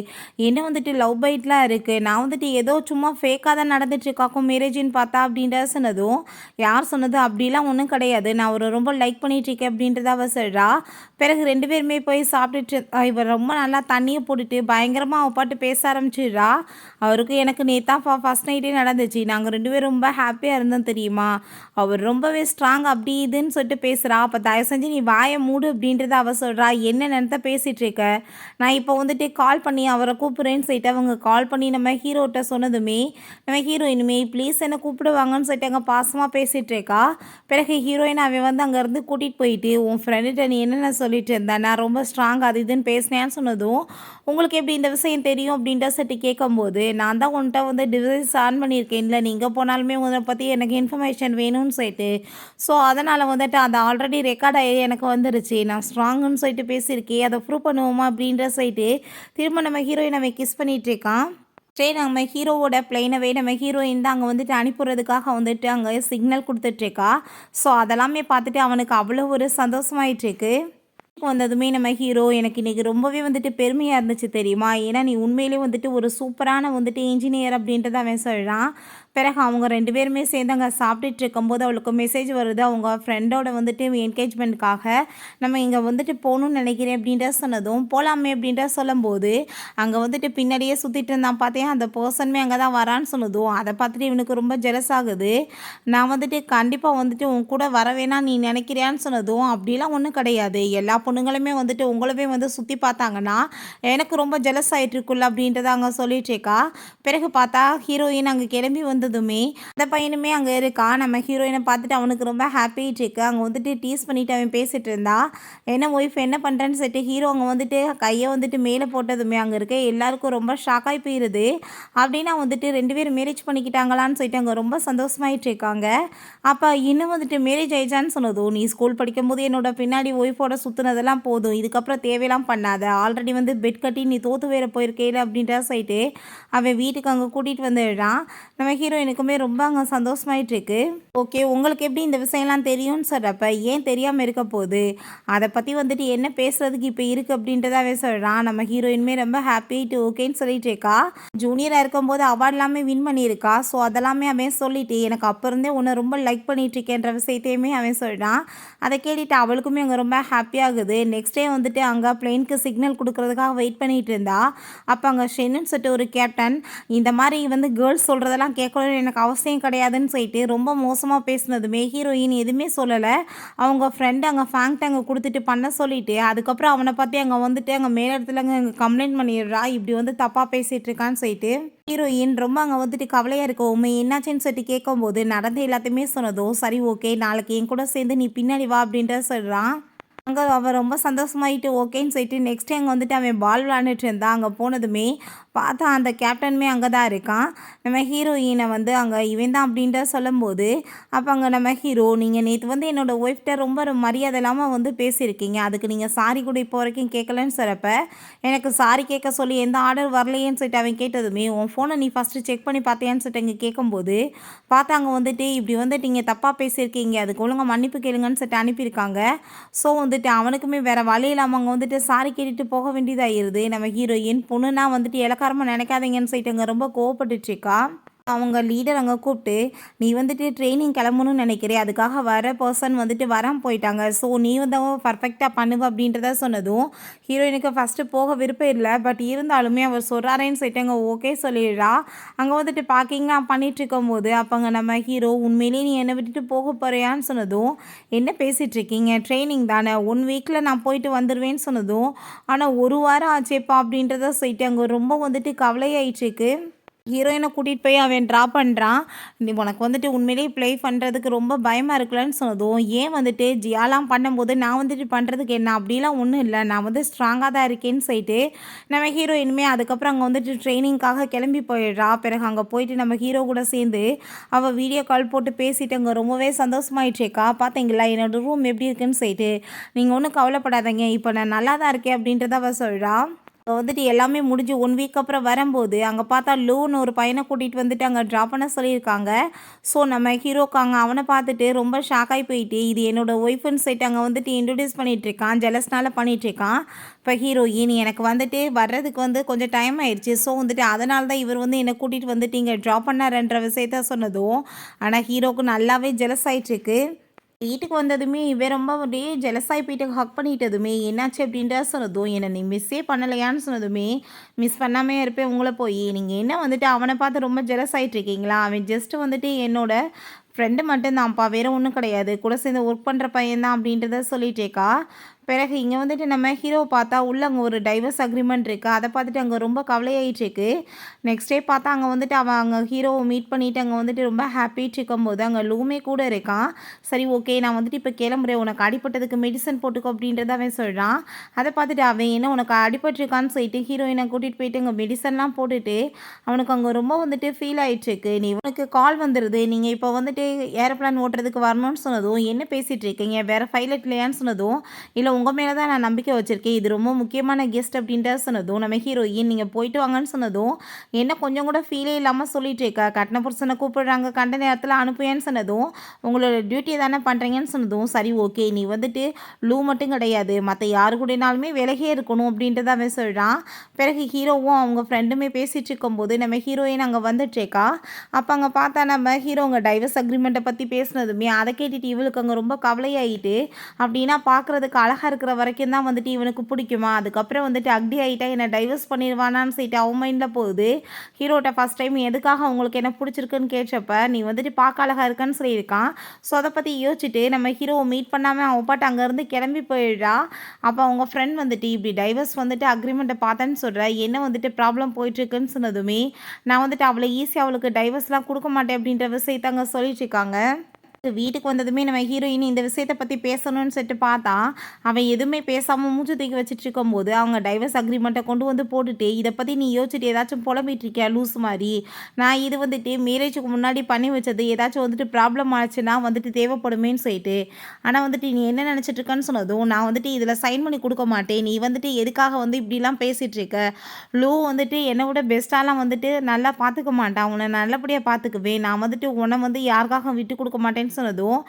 என்ன வந்துட்டு லவ் பைட்லாம் இருக்குது, நான் வந்துட்டு ஏதோ சும்மா ஃபேக்காக தான் நடந்துட்டுருக்காக்கும் மேரேஜின்னு பார்த்தா அப்படின்ற சொன்னதும், யார் சொன்னது அப்படிலாம் ஒன்றும் கிடையாது, நான் ஒரு ரொம்ப லைக் பண்ணிகிட்ருக்கேன் அப்படின்றத அவ சொல்கிறா. பிறகு 2 பேருமே போய் சாப்பிட்டுட்டு இவர் ரொம்ப நல்லா தண்ணியை போட்டுட்டு பயங்கரமாக அவ பாட்டு பேச ஆரம்பிச்சிடுறா. அவருக்கு எனக்கு நேத்தான் ஃபர்ஸ்ட் நைட்டே நடந்துச்சு, நாங்கள் 2 பேரும் ரொம்ப ஹாப்பியாக இருந்தோம் தெரியும். தெரியுமா? அவர் ரொம்பவே ஸ்ட்ராங் அப்படி இதுன்னு சொல்லிட்டு பேசுகிறா. அப்போ தயவு செஞ்சு நீ வாயை மூடு அப்படின்றத அவ சொல்கிறா. என்ன நினத்த பேசிகிட்டு இருக்க? நான் இப்போ வந்துட்டு கால் பண்ணி அவரை கூப்பிட்றேன்னு சொல்லிட்டு அவங்க கால் பண்ணி நம்ம ஹீரோட்ட சொன்னதுமே நம்ம ஹீரோயினுமே ப்ளீஸ் என்ன கூப்பிடுவாங்கன்னு சொல்லிட்டு அங்கே பாசமாக பேசிகிட்டு இருக்கா. பிறகு ஹீரோயின் அவன் வந்து அங்கேருந்து கூட்டிகிட்டு போயிட்டு உன் ஃப்ரெண்டுகிட்ட நீ என்னென்ன சொல்லிட்டு இருந்தேன், நான் ரொம்ப ஸ்ட்ராங் அது இதுன்னு பேசினேன்னு சொன்னதும் உங்களுக்கு எப்படி இந்த விஷயம் தெரியும் அப்படின்ட்டு சொல்லிட்டு கேட்கும்போது நான் தான் உன்கிட்ட வந்து டிவைஸ் ஆன் பண்ணியிருக்கேன்ல, நீ எங்கே போனாலுமே உன்னை பற்றி எனக்கு இன்ஃபர்மேஷன் வேணும்னு சொல்லிட்டு. ஸோ அதனால் வந்துட்டு அது ஆல்ரெடி ரெக்கார்ட் ஆகி எனக்கு வந்துருச்சு, நான் ஸ்ட்ராங்குன்னு சொல்லிட்டு பேசியிருக்கேன், அதை ப்ரூவ் பண்ணுவோமா அப்படின்ற சொல்லிட்டு திரும்ப நம்ம ஹீரோயின் அவன் கிஸ் பண்ணிகிட்டு இருக்கான். சரி நம்ம ஹீரோவோட பிளெயினவே நம்ம ஹீரோயின் தான் அங்கே வந்துட்டு அனுப்புறதுக்காக வந்துட்டு அங்கே சிக்னல் கொடுத்துட்ருக்கா. ஸோ அதெல்லாமே பார்த்துட்டு அவனுக்கு அவ்வளோ ஒரு சந்தோஷமாயிட்டுருக்கு. வந்ததுமே நம்ம ஹீரோ எனக்கு இன்றைக்கி ரொம்பவே வந்துட்டு பெருமையாக இருந்துச்சு தெரியுமா, ஏன்னா நீ உண்மையிலே வந்துட்டு ஒரு சூப்பரான வந்துட்டு இன்ஜினியர் அப்படின்றத அவன் சொல்கிறான். பிறகு அவங்க 2 பேருமே சேர்ந்து அங்கே சாப்பிட்டுட்டு இருக்கும்போது அவளுக்கு மெசேஜ் வருது அவங்க ஃப்ரெண்டோட வந்துட்டு என்கேஜ்மெண்ட்காக நம்ம இங்கே வந்துட்டு போகணுன்னு நினைக்கிறேன் அப்படின்ற சொன்னதும் போகலாமே அப்படின்ற சொல்லும்போது அங்கே வந்துட்டு பின்னாடியே சுற்றிட்டு இருந்தான் பார்த்தேன் அந்த பர்சனுமே அங்கே தான் வரான்னு சொன்னதும் அதை பார்த்துட்டு இவனுக்கு ரொம்ப ஜெலஸ் ஆகுது. நான் வந்துட்டு கண்டிப்பாக வந்துட்டு உன் கூட வர வேணாம் நீ நினைக்கிறியான்னு சொன்னதும் அப்படிலாம் ஒன்றும் கிடையாது, எல்லா பொண்ணுங்களுமே வந்துட்டு உங்களவே வந்து சுற்றி பார்த்தாங்கன்னா எனக்கு ரொம்ப ஜெலஸ் ஆகிட்டு இருக்குல்ல அப்படின்றத அங்கே சொல்லிட்டு இருக்கா. பிறகு பார்த்தா ஹீரோயின் அங்கே கிளம்பி வந்ததுமே அந்த பையனுமே அங்கே இருக்கா. நம்ம ஹீரோயினை பார்த்துட்டு அவனுக்கு ரொம்ப ஹாப்பிட்டு இருக்கு. அங்கே வந்துட்டு டீஸ் பண்ணிட்டு அவன் பேசிகிட்டு இருந்தா என்ன ஒய்ஃப் என்ன பண்ணுறேன்னு சொல்லிட்டு ஹீரோ அங்கே வந்துட்டு கையை வந்துட்டு மேலே போட்டதுமே அங்கே இருக்க எல்லாருக்கும் ரொம்ப ஷாக்காகி போயிடுது. அப்படின்னா வந்துட்டு 2 பேரும் மேரேஜ் பண்ணிக்கிட்டாங்களான்னு சொல்லிட்டு அங்கே ரொம்ப சந்தோஷமாயிட்டு இருக்காங்க. அப்போ இன்னும் வந்துட்டு மேரேஜ் ஆயிடுச்சான்னு சொன்னதும் நீ ஸ்கூல் படிக்கும்போது என்னோட பின்னாடி ஒய்ஃபோட சுற்றுனதெல்லாம் போதும், இதுக்கப்புறம் தேவையெல்லாம் பண்ணாத, ஆல்ரெடி வந்து பெட் கட்டி நீ தோற்று வேற போயிருக்கேல அப்படின்ற சொல்லிட்டு அவன் வீட்டுக்கு அங்கே கூட்டிகிட்டு வந்துடுறான். நம்ம ஹீரோயினுக்குமே ரொம்ப அங்கே சந்தோஷமாயிட்டு இருக்கு. ஓகே உங்களுக்கு எப்படி இந்த விஷயம்லாம் தெரியும்னு சொல்கிறப்ப ஏன் தெரியாமல் இருக்க போகுது, அதை பற்றி வந்துட்டு என்ன பேசுகிறதுக்கு இப்போ இருக்குது அப்படின்றதாவே சொல்கிறான். நம்ம ஹீரோயினுமே ரொம்ப ஹாப்பிட்டு ஓகேன்னு சொல்லிட்டு இருக்கா. ஜூனியராக இருக்கும்போது அவார்ட் எல்லாமே வின் பண்ணியிருக்கா. ஸோ அதெல்லாமே அவன் சொல்லிட்டு எனக்கு அப்போ இருந்தே உன்னை ரொம்ப லைக் பண்ணிட்டு இருக்கேன்ற விஷயத்தையுமே அவன் சொல்கிறான். அதை கேட்டுட்டு அவளுக்குமே அங்கே ரொம்ப ஹாப்பியாகுது. நெக்ஸ்ட் டே வந்துட்டு அங்கே பிளெயினுக்கு சிக்னல் கொடுக்கறதுக்காக வெயிட் பண்ணிகிட்டு இருந்தா. அப்போ அங்கே ஷென்னு சொல்லிட்டு ஒரு கேப்டன் இந்த மாதிரி வந்து கேர்ள்ஸ் சொல்கிறதெல்லாம் கேட்கணும்னு எனக்கு அவசியம் கிடையாதுன்னு சொல்லிட்டு ரொம்ப மோசமாக பேசினதுமே ஹீரோயின் எதுவுமே சொல்லலை. அவங்க ஃப்ரெண்டு அங்கே ஃபேங்க்ட் அங்கே கொடுத்துட்டு பண்ண சொல்லிட்டு அதுக்கப்புறம் அவனை பற்றி அங்கே வந்துட்டு அங்கே மேலிடத்துல அங்கே கம்ப்ளைண்ட் பண்ணிடுறா, இப்படி வந்து தப்பாக பேசிகிட்டு இருக்கான்னு சொல்லிட்டு. ஹீரோயின் ரொம்ப அங்கே வந்துட்டு கவலையாக இருக்க உண்மை என்னாச்சுன்னு சொல்லிட்டு கேட்கும்போது நடந்து எல்லாத்தையுமே சொன்னதோ சரி ஓகே நாளைக்கு என் கூட சேர்ந்து நீ பின்னாடி வா அப்படின்ற சொல்கிறான். அங்கே அவன் ரொம்ப சந்தோஷமாயிட்டு ஓகேன்னு சொல்லிட்டு நெக்ஸ்ட் டைம் வந்துட்டு அவன் பால் விளாண்டுட்டு இருந்தான். அங்கே போனதுமே பார்த்தா அந்த கேப்டனுமே அங்கே தான் இருக்கான். நம்ம ஹீரோயினை வந்து அங்கே இவன் தான் அப்படின்ற சொல்லும்போது அப்போ அங்கே நம்ம ஹீரோ நீங்கள் நேற்று வந்து என்னோடய ஒய்ஃப்கிட்ட ரொம்ப மரியாதை இல்லாமல் வந்து பேசியிருக்கீங்க, அதுக்கு நீங்கள் சாரி கூட இப்போ வரைக்கும் கேட்கலன்னு சொல்கிறப்ப எனக்கு சாரி கேட்க சொல்லி எந்த ஆர்டர் வரலையேன்னு சொல்லிட்டு அவன் கேட்டதுமே உன் ஃபோனை நீ ஃபஸ்ட்டு செக் பண்ணி பார்த்தியான்னு சொல்லிட்டு இங்கே கேட்கும்போது பார்த்தாங்க வந்துட்டு இப்படி வந்துட்டு நீங்கள் தப்பாக பேசியிருக்கீங்க, அதுக்கு ஒழுங்காக மன்னிப்பு கேளுங்கன்னு சொல்லிட்டு அனுப்பியிருக்காங்க. ஸோ வந்துட்டு அவனுக்குமே வேறு வழி இல்லாமல் அவங்க வந்துட்டு சாரி கேட்டுட்டு போக வேண்டியதாகிடுது. நம்ம ஹீரோயின் பொண்ணுன்னா வந்துட்டு இலக்காரமாக நினைக்காதீங்கன்னு சொல்லிட்டு அங்கே ரொம்ப கோவப்பட்டுட்ருக்கா. அவங்க லீடர் அங்கே கூப்பிட்டு நீ வந்துட்டு ட்ரைனிங் கிளம்பணும்னு நினைக்கிறேன், அதுக்காக வர பர்சன் வந்துட்டு வராமல் போயிட்டாங்க, ஸோ நீ வந்து பர்ஃபெக்டாக பண்ணுவ அப்படின்றத சொன்னதும் ஹீரோயினுக்கு ஃபஸ்ட்டு போக விருப்பம் இல்லை. பட் இருந்தாலுமே அவர் சொல்கிறாரேன்னு சொல்லிட்டு அங்கே ஓகே சொல்லிடுறா. அங்கே வந்துட்டு பார்க்கிங்லாம் பண்ணிகிட்டு இருக்கும்போது அப்போ அங்கே நம்ம ஹீரோ உண்மையிலேயே நீ என்னை விட்டுட்டு போக போகிறியான்னு சொன்னதும் என்ன பேசிகிட்டு இருக்கீங்க, ட்ரைனிங் தானே 1 வீக்கில் நான் போயிட்டு வந்துடுவேன்னு சொன்னதும் ஆனால் 1 வாரம் ஆச்சேப்பா அப்படின்றத சொல்லிட்டு அங்கே ரொம்ப வந்துட்டு கவலையாயிட்டுருக்கு. ஹீரோயினை கூட்டிகிட்டு போய் அவன் ட்ரா பண்ணுறான். நீ உனக்கு வந்துட்டு உண்மையிலேயே ப்ளே பண்ணுறதுக்கு ரொம்ப பயமாக இருக்குல்லன்னு சொன்னதும் ஏன் வந்துட்டு ஜியாலாம் பண்ணும்போது நான் வந்துட்டு பண்ணுறதுக்கு என்ன அப்படிலாம் ஒன்றும் இல்லை, நான் வந்து ஸ்ட்ராங்காக தான் இருக்கேன்னு சொல்லிட்டு நம்ம ஹீரோயினுமே அதுக்கப்புறம் அங்கே வந்துட்டு ட்ரைனிங்காக கிளம்பி போயிடுறா. பிறகு அங்கே போயிட்டு நம்ம ஹீரோ கூட சேர்ந்து அவள் வீடியோ கால் போட்டு பேசிட்டு அங்கே ரொம்பவே சந்தோஷமாயிட்டுருக்கா. பார்த்தீங்களா என்னோடய ரூம் எப்படி இருக்குன்னு சொல்லிட்டு, நீங்கள் ஒன்றும் கவலைப்படாதீங்க இப்போ நான் நல்லா தான் இருக்கேன் அப்படின்றத அவள் சொல்கிறா. வந்துட்டு எல்லாமே முடிஞ்சு 1 வீக் அப்புறம் வரும்போது அங்கே பார்த்தா லூன்னு ஒரு பையனை கூட்டிகிட்டு வந்துட்டு அங்கே ட்ராப் பண்ண சொல்லியிருக்காங்க. ஸோ நம்ம ஹீரோக்காங்க அவனை பார்த்துட்டு ரொம்ப ஷாக்காகி போயிட்டு இது என்னோடய ஒய்ஃப்னு சொல்லிட்டு அங்கே வந்துட்டு இன்ட்ரடியூஸ் பண்ணிகிட்ருக்கான், ஜெலஸ்னால பண்ணிகிட்ருக்கான். இப்போ ஹீரோயின் எனக்கு வந்துட்டு வர்றதுக்கு வந்து கொஞ்சம் டைம் ஆயிடுச்சு, ஸோ வந்துட்டு அதனால தான் இவர் வந்து என்னை கூட்டிகிட்டு வந்துட்டு இங்கே ட்ராப் பண்ணாருன்ற விஷயத்த சொன்னதும் ஆனால் ஹீரோவுக்கு நல்லாவே ஜெலஸ் ஆகிட்டுருக்கு. வீட்டுக்கு வந்ததுமே இவன் ரொம்ப அப்படியே ஜெலஸாகி போயிட்டு ஹக் பண்ணிட்டதுமே என்னாச்சு அப்படின்ற சொன்னதும் என்னை நீ மிஸ்ஸே பண்ணலையான்னு சொன்னதுமே மிஸ் பண்ணாமே இருப்பேன் உங்களை போய் நீங்கள் என்ன வந்துட்டு அவனை பார்த்து ரொம்ப ஜெலஸ் ஆகிட்டு இருக்கீங்களா, அவன் ஜஸ்ட்டு வந்துட்டு என்னோட ஃப்ரெண்டு மட்டும் தான்ப்பா, வேற ஒன்றும் கிடையாது. கூட சேர்ந்து ஒர்க் பண்ணுற பையன் தான் அப்படின்றத சொல்லிட்டேக்கா. பிறகு இங்கே வந்துட்டு நம்ம ஹீரோவை பார்த்தா உள்ள அங்கே ஒரு டைவர்ஸ் அக்ரிமெண்ட் இருக்குது. அதை பார்த்துட்டு அங்கே ரொம்ப கவலையாயிட்டு இருக்கு. நெக்ஸ்ட் டே பார்த்தா அங்கே வந்துட்டு அவன் அங்கே ஹீரோவை மீட் பண்ணிவிட்டு அங்கே வந்துட்டு ரொம்ப ஹாப்பிட்டு இருக்கும்போது அங்கே லூமே கூட இருக்கான். சரி ஓகே, நான் வந்துட்டு இப்போ கிளம்புறேன், உனக்கு அடிப்பட்டதுக்கு மெடிசன் போட்டுக்கோ அப்படின்றத அவன் சொல்கிறான். அதை பார்த்துட்டு அவன் என்ன உனக்கு அடிபட்டிருக்கான்னு சொல்லிட்டு ஹீரோயினை கூட்டிகிட்டு போயிட்டு அங்கே மெடிசன்லாம் போட்டுட்டு அவனுக்கு அங்கே ரொம்ப வந்துட்டு ஃபீல் ஆகிட்டுருக்கு. நீ உனக்கு கால் வந்துடுது, நீங்கள் இப்போ வந்துட்டு ஏரோப்ளான் ஓட்டுறதுக்கு வரணும்னு சொன்னதும் என்ன பேசிகிட்டு இருக்கீங்க, வேறு பைலட் இல்லையான்னு சொன்னதும் இல்லை உங்கள் மேலே தான் நான் நம்பிக்கை வச்சுருக்கேன், இது ரொம்ப முக்கியமான கெஸ்ட் அப்படின்ட்டு சொன்னதும் நம்ம ஹீரோயின் நீங்கள் போயிட்டு வாங்கன்னு சொன்னதும் என்ன கொஞ்சம் கூட ஃபீலே இல்லாமல் சொல்லிட்டு இருக்கா. கட்டின புருஷனை கூப்பிடுறாங்க, கண்ட நேரத்தில் அனுப்புவேன்னு சொன்னதும் உங்களோட டியூட்டியை தானே பண்ணுறீங்கன்னு சொன்னதும் சரி ஓகே, நீ வந்துட்டு லூ மட்டும் கிடையாது, மற்ற யாரு கூடனாலுமே விலகே இருக்கணும் அப்படின்றத அவன் சொல்கிறான். பிறகு ஹீரோவும் அவங்க ஃப்ரெண்டுமே பேசிகிட்டு இருக்கும்போது நம்ம ஹீரோயின் அங்கே வந்துட்டுருக்கா. அப்போ அங்கே பார்த்தா நம்ம ஹீரோ அங்கே டைவர்ஸ் அக்ரிமெண்ட்டை பற்றி பேசினதுமே அதை கேட்டுட்டு இவளுக்கு அங்கே ரொம்ப கவலையாயிட்டு, அப்படின்னா பார்க்குறதுக்கு அழகாக இருக்கிற வரைக்கும் தான் வந்துட்டு இவனுக்கு பிடிக்குமா, அதுக்கப்புறம் வந்துட்டு அக்டி ஆகிட்டா என்னை டைவர்ஸ் பண்ணிடுவானான்னு சொல்லிட்டு அவன் மைண்டில் போகுது. ஹீரோட்ட ஃபஸ்ட் டைம் எதுக்காக அவங்களுக்கு என்ன பிடிச்சிருக்குன்னு கேட்டப்ப நீ வந்துட்டு பார்க்க அழகாக இருக்கான்னு சொல்லியிருக்கான். ஸோ அதை பற்றி யோசிச்சுட்டு நம்ம ஹீரோவை மீட் பண்ணாமல் அவன் பாட்டு அங்கேருந்து கிளம்பி போயிடுறா. அப்போ அவங்க ஃப்ரெண்ட் வந்துட்டு இப்படி டைவர்ஸ் வந்துட்டு அக்ரிமெண்ட்டை பார்த்தேன்னு சொல்கிற, என்ன வந்துட்டு ப்ராப்ளம் போயிட்டுருக்குன்னு சொன்னதுமே நான் வந்துட்டு அவ்வளோ ஈஸியாக அவளுக்கு டைவர்ஸ்லாம் கொடுக்க மாட்டேன் அப்படின்ற விஷயத்தை அங்கே சொல்லிட்டு இருக்காங்க. வீட்டுக்கு வந்ததுமே நம்ம ஹீரோயின் இந்த விஷயத்தை பற்றி பேசணும்னு சொல்லிட்டு பார்த்தா அவன் எதுவுமே பேசாமல் மூச்சு தூக்கி வச்சுட்டு இருக்கும்போது அவங்க டைவர்ஸ் அக்ரிமெண்ட்டை கொண்டு வந்து போட்டுட்டு இதை பற்றி நீ யோசிச்சுட்டு ஏதாச்சும் புலம்பிட்டு இருக்கியா லூஸ் மாதிரி, நான் இது வந்துட்டு மேரேஜுக்கு முன்னாடி பண்ணி வச்சது ஏதாச்சும் வந்துட்டு ப்ராப்ளம் ஆச்சுன்னா வந்துட்டு தேவைப்படுமேன்னு சொல்லிட்டு, ஆனால் வந்துட்டு நீ என்ன நினச்சிட்டு இருக்கன்னு சொன்னதும் நான் வந்துட்டு இதில் சைன் பண்ணி கொடுக்க மாட்டேன், நீ வந்துட்டு எதுக்காக வந்து இப்படிலாம் பேசிகிட்டு இருக்க, லூ வந்துட்டு என்னை விட பெஸ்ட்டாலாம் வந்துட்டு நல்லா பார்த்துக்க மாட்டான், உன்னை நல்லபடியாக பார்த்துக்குவேன், நான் வந்துட்டு உன்னை வந்து யாருக்காக விட்டு கொடுக்க மாட்டேன்னு சொன்னதும்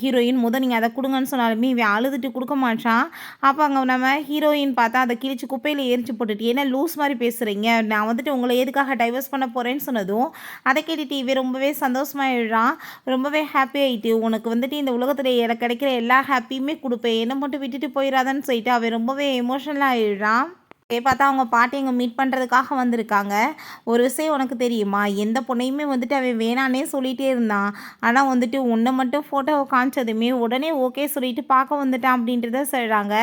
ஹீரோயின் நீங்கள் அதை கொடுங்கன்னு சொன்னாலுமே இவன் அழுதுட்டு கொடுக்க மாட்டான். அப்போ அங்கே நம்ம ஹீரோயின் பார்த்தா அதை கிழிச்சு குப்பையில் எரிச்சு போட்டுட்டு என்ன லூஸ் மாதிரி பேசுகிறீங்க, நான் வந்துட்டு உங்களை எதுக்காக டைவர்ஸ் பண்ண போகிறேன்னு சொன்னதும் அதை கேட்டுட்டு இவன் ரொம்பவே சந்தோஷமாயிடுறான். ரொம்பவே ஹாப்பி ஆகிட்டு உனக்கு வந்துட்டு இந்த உலகத்தில் எனக்கு கிடைக்கிற எல்லா ஹாப்பியுமே கொடுப்பேன், என்ன மட்டும் விட்டுட்டு போயிடாதான்னு சொல்லிட்டு அவன் ரொம்பவே எமோஷனலாக ஆயிடுறான். பார்த்தா அவங்க பாட்டி எங்கே மீட் பண்ணுறதுக்காக வந்திருக்காங்க. ஒரு விஷயம் உனக்கு தெரியுமா, எந்த பொண்ணையுமே வந்துட்டு அவன் வேணானே சொல்லிகிட்டே இருந்தான், ஆனால் வந்துட்டு உன்னை மட்டும் ஃபோட்டோவை காமிச்சதுமே உடனே ஓகே சொல்லிட்டு பார்க்க வந்துட்டான் அப்படின்றத சொல்கிறாங்க.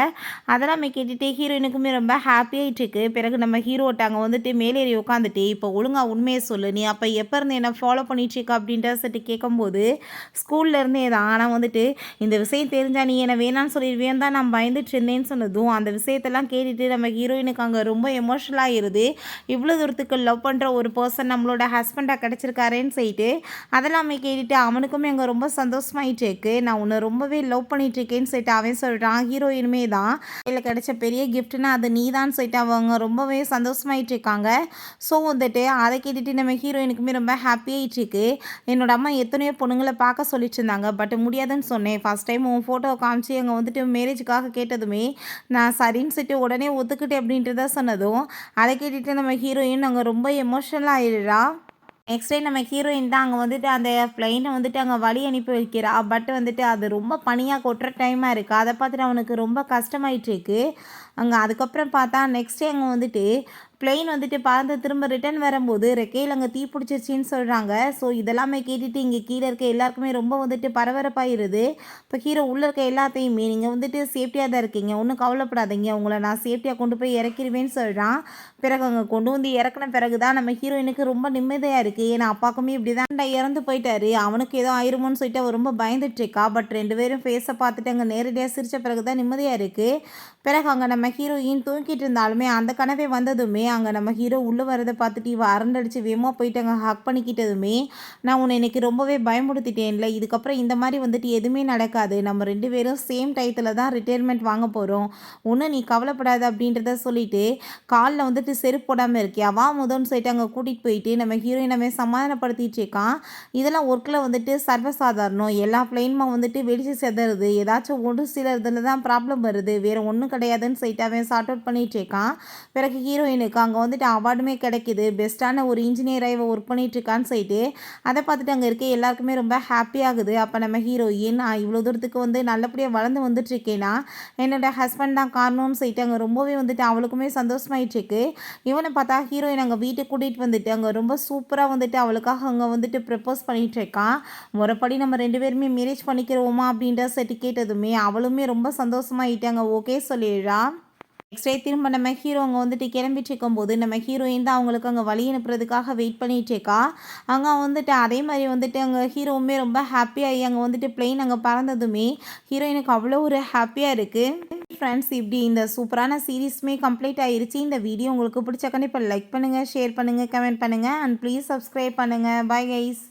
அதெல்லாம் கேட்டுட்டு ஹீரோயினுக்குமே ரொம்ப ஹாப்பியாகிட்டுருக்கு. பிறகு நம்ம ஹீரோட்ட அங்கே வந்துட்டு மேலேறி உட்காந்துட்டு இப்போ ஒழுங்காக உண்மையை சொல்லு, நீ அப்போ எப்போ இருந்து என்னை ஃபாலோ பண்ணிட்டுருக்க அப்படின்றத சொல்லிட்டு கேட்கும்போது ஸ்கூல்லேருந்தே தான், ஆனால் வந்துட்டு இந்த விஷயம் தெரிஞ்சால் நீ என்னை வேணான்னு சொல்லிடுவேன் தான் நான் பயந்துட்டு இருந்தேன்னு சொன்னதும் அந்த விஷயத்தெல்லாம் கேட்டுட்டு நம்ம ஹீரோயினுக்கு அங்கே ரொம்ப எமோஷனல் ஆகிருது. இவ்வளோ தூரத்துக்கு லவ் பண்ணுற ஒரு பர்சன் நம்மளோட ஹஸ்பண்டாக கிடச்சிருக்காரேன்னு சொல்லிட்டு அதெல்லாமே கேட்டுட்டு அவனுக்குமே அங்கே ரொம்ப சந்தோஷமாயிட்டு இருக்கு. நான் உன்னை ரொம்பவே லவ் பண்ணிட்டு இருக்கேன்னு சொல்லிட்டு அவன் சொல்கிறான். ஹீரோயினுமே தான் இல்லை கிடைச்ச பெரிய கிஃப்ட்னா அது நீ தான் சொல்லிட்டு அவங்க ரொம்பவே சந்தோஷமாயிட்டு இருக்காங்க. ஸோ வந்துட்டு அதை கேட்டுட்டு நம்ம ஹீரோயினுக்குமே ரொம்ப ஹாப்பியாகிட்டு இருக்கு. என்னோட அம்மா எத்தனையோ பொண்ணுங்களை பார்க்க சொல்லிட்டு இருந்தாங்க, பட் முடியாதுன்னு சொன்னேன். ஃபஸ்ட் டைம் உன் ஃபோட்டோவை காமிச்சு அங்கே வந்துட்டு மேரேஜுக்காக கேட்டதுமே நான் சரின்னு சொல்லிட்டு உடனே ஒத்துக்கிட்டு அப்படின்ட்டு தான் சொன்னதும் அதை கேட்டுட்டு நம்ம ஹீரோயின் அங்கே ரொம்ப எமோஷனலாக ஆயிடுறா. நெக்ஸ்ட் டே நம்ம ஹீரோயின் தான் அங்கே வந்துட்டு அந்த ஃப்ளைனை வந்துட்டு அங்கே வழி அனுப்பி வைக்கிறா. பட் வந்துட்டு அது ரொம்ப பனியாக கொட்டுற டைமாக இருக்குது. அதை பார்த்துட்டு அவனுக்கு ரொம்ப கஷ்டமாயிட்டு இருக்கு. அங்கே அதுக்கப்புறம் பார்த்தா நெக்ஸ்ட் டே அங்கே வந்துட்டு பிளெயின் வந்துட்டு பறந்து திரும்ப ரிட்டர்ன் வரும்போது ரெக்கையில் அங்கே தீ பிடிச்சிருச்சின்னு சொல்கிறாங்க. ஸோ இதெல்லாமே கேட்டுட்டு இங்கே கீழே இருக்க எல்லாருக்குமே ரொம்ப வந்துட்டு பரபரப்பாகிடுது. இப்போ ஹீரோ உள்ளே இருக்க எல்லாத்தையுமே நீங்கள் வந்துட்டு சேஃப்டியாக தான் இருக்கீங்க, ஒன்றும் கவலைப்படாதீங்க, உங்களை நான் சேஃப்டியாக கொண்டு போய் இறக்கிடுவேன்னு சொல்கிறான். பிறகு அங்கே கொண்டு வந்து இறக்குன பிறகு தான் நம்ம ஹீரோயினுக்கு ரொம்ப நிம்மதியாக இருக்குது. ஏன்னா அப்பாக்குமே இப்படி தான் இறந்து போயிட்டாரு, அவனுக்கு ஏதோ ஆயிருமோன்னு சொல்லிட்டு அவள் ரொம்ப பயந்துட்டுருக்கா. பட் ரெண்டு பேரும் ஃபேஸை பார்த்துட்டு அங்கே நேரடியாக சிரித்த பிறகு தான் நிம்மதியாக இருக்குது. பிறகு அங்கே நம்ம ஹீரோயின் தூங்கிட்டு இருந்தாலுமே அந்த கனவே வந்ததுமே அங்கே நம்ம ஹீரோ உள்ளே வரதை பார்த்துட்டு இவ அரண்டடிச்சு வேகமாக போயிட்டு அங்கே ஹக் பண்ணிக்கிட்டதுமே நான் உன்னை இன்னைக்கு ரொம்பவே பயமுடுத்திட்டேன்ல, இதுக்கப்புறம் இந்த மாதிரி வந்துட்டு எதுவுமே நடக்காது, நம்ம ரெண்டு பேரும் சேம் டயத்தில் தான் ரிட்டையர்மெண்ட் வாங்க போகிறோம், ஒன்றும் நீ கவலைப்படாது அப்படின்றத சொல்லிட்டு காலில் வந்துட்டு செருப்பு போடாமல் இருக்கியா வா முதன்னு சொல்லிட்டு அங்கே கூட்டிகிட்டு போயிட்டு நம்ம ஹீரோயின் நம்ம சமாதானப்படுத்திட்டு இருக்கான். இதெல்லாம் ஒர்க்கில் வந்துட்டு சர்வசாதாரணம், எல்லா பிளைனுமா வந்துட்டு வெடிச்சு செதறுது, ஏதாச்சும் ஒரு சில இதில் தான் ப்ராப்ளம் வருது, வேறு ஒன்றும் கிடையாதுன்னு சொல்லிட்டு அவன் சார்ட் அவுட் பண்ணிட்டு இருக்கான். பிறகு ஹீரோயினுக்கு அவளுக்கு அங்கே வந்துட்டு அவார்டுமே கிடைக்கிது, பெஸ்ட்டான ஒரு இன்ஜினியராக இவ ஒர்க் பண்ணிகிட்ருக்கான்னு சொல்லிட்டு. அதை பார்த்துட்டு அங்கே இருக்க எல்லாருக்குமே ரொம்ப ஹாப்பி ஆகுது. அப்போ நம்ம ஹீரோயின் நான் இவ்வளோ தூரத்துக்கு வந்து நல்லபடியாக வளர்ந்து வந்துட்டுருக்கேன்னா என்னோட ஹஸ்பண்ட் தான் காரணம்னு சொல்லிட்டு அங்கே ரொம்பவே வந்துட்டு அவளுக்குமே சந்தோஷமாயிட்டுருக்கு. இவனை பார்த்தா ஹீரோயின் அங்கே வீட்டுக்கு கூட்டிகிட்டு வந்துட்டு அங்கே ரொம்ப சூப்பராக வந்துட்டு அவளுக்காக அங்கே வந்துட்டு ப்ரப்போஸ் பண்ணிகிட்டு இருக்கான். முறைப்படி நம்ம 2 பேருமே மேரேஜ் பண்ணிக்கிறோமா அப்படின்ற சர்டி கேட்டதுமே அவளுமே ரொம்ப சந்தோஷமாயிட்டாங்க, ஓகே சொல்லிடுறா. நெக்ஸ்ட் டே திரும்ப நம்ம ஹீரோ அங்கே வந்துட்டு கிளம்பிட்டு இருக்கும்போது நம்ம ஹீரோயின் தான் அவங்களுக்கு அங்கே வழி அனுப்புறதுக்காக வெயிட் பண்ணிட்டு இருக்கா. அங்கே வந்துட்டு அதே மாதிரி வந்துட்டு அங்கே ஹீரோவுமே ரொம்ப ஹாப்பியாகி அங்கே வந்துட்டு பிளெயின் அங்கே பறந்ததுமே ஹீரோயினுக்கு அவ்வளோ ஒரு ஹாப்பியாக இருக்குது. ஃப்ரெண்ட்ஸ், இப்படி இந்த சூப்பரான சீரீஸுமே கம்ப்ளீட் ஆயிருச்சு. இந்த வீடியோ உங்களுக்கு பிடிச்ச கண்டிப்பாக லைக் பண்ணுங்கள், ஷேர் பண்ணுங்கள், கமெண்ட் பண்ணுங்கள் அண்ட் ப்ளீஸ் சப்ஸ்கிரைப் பண்ணுங்கள். Bye guys.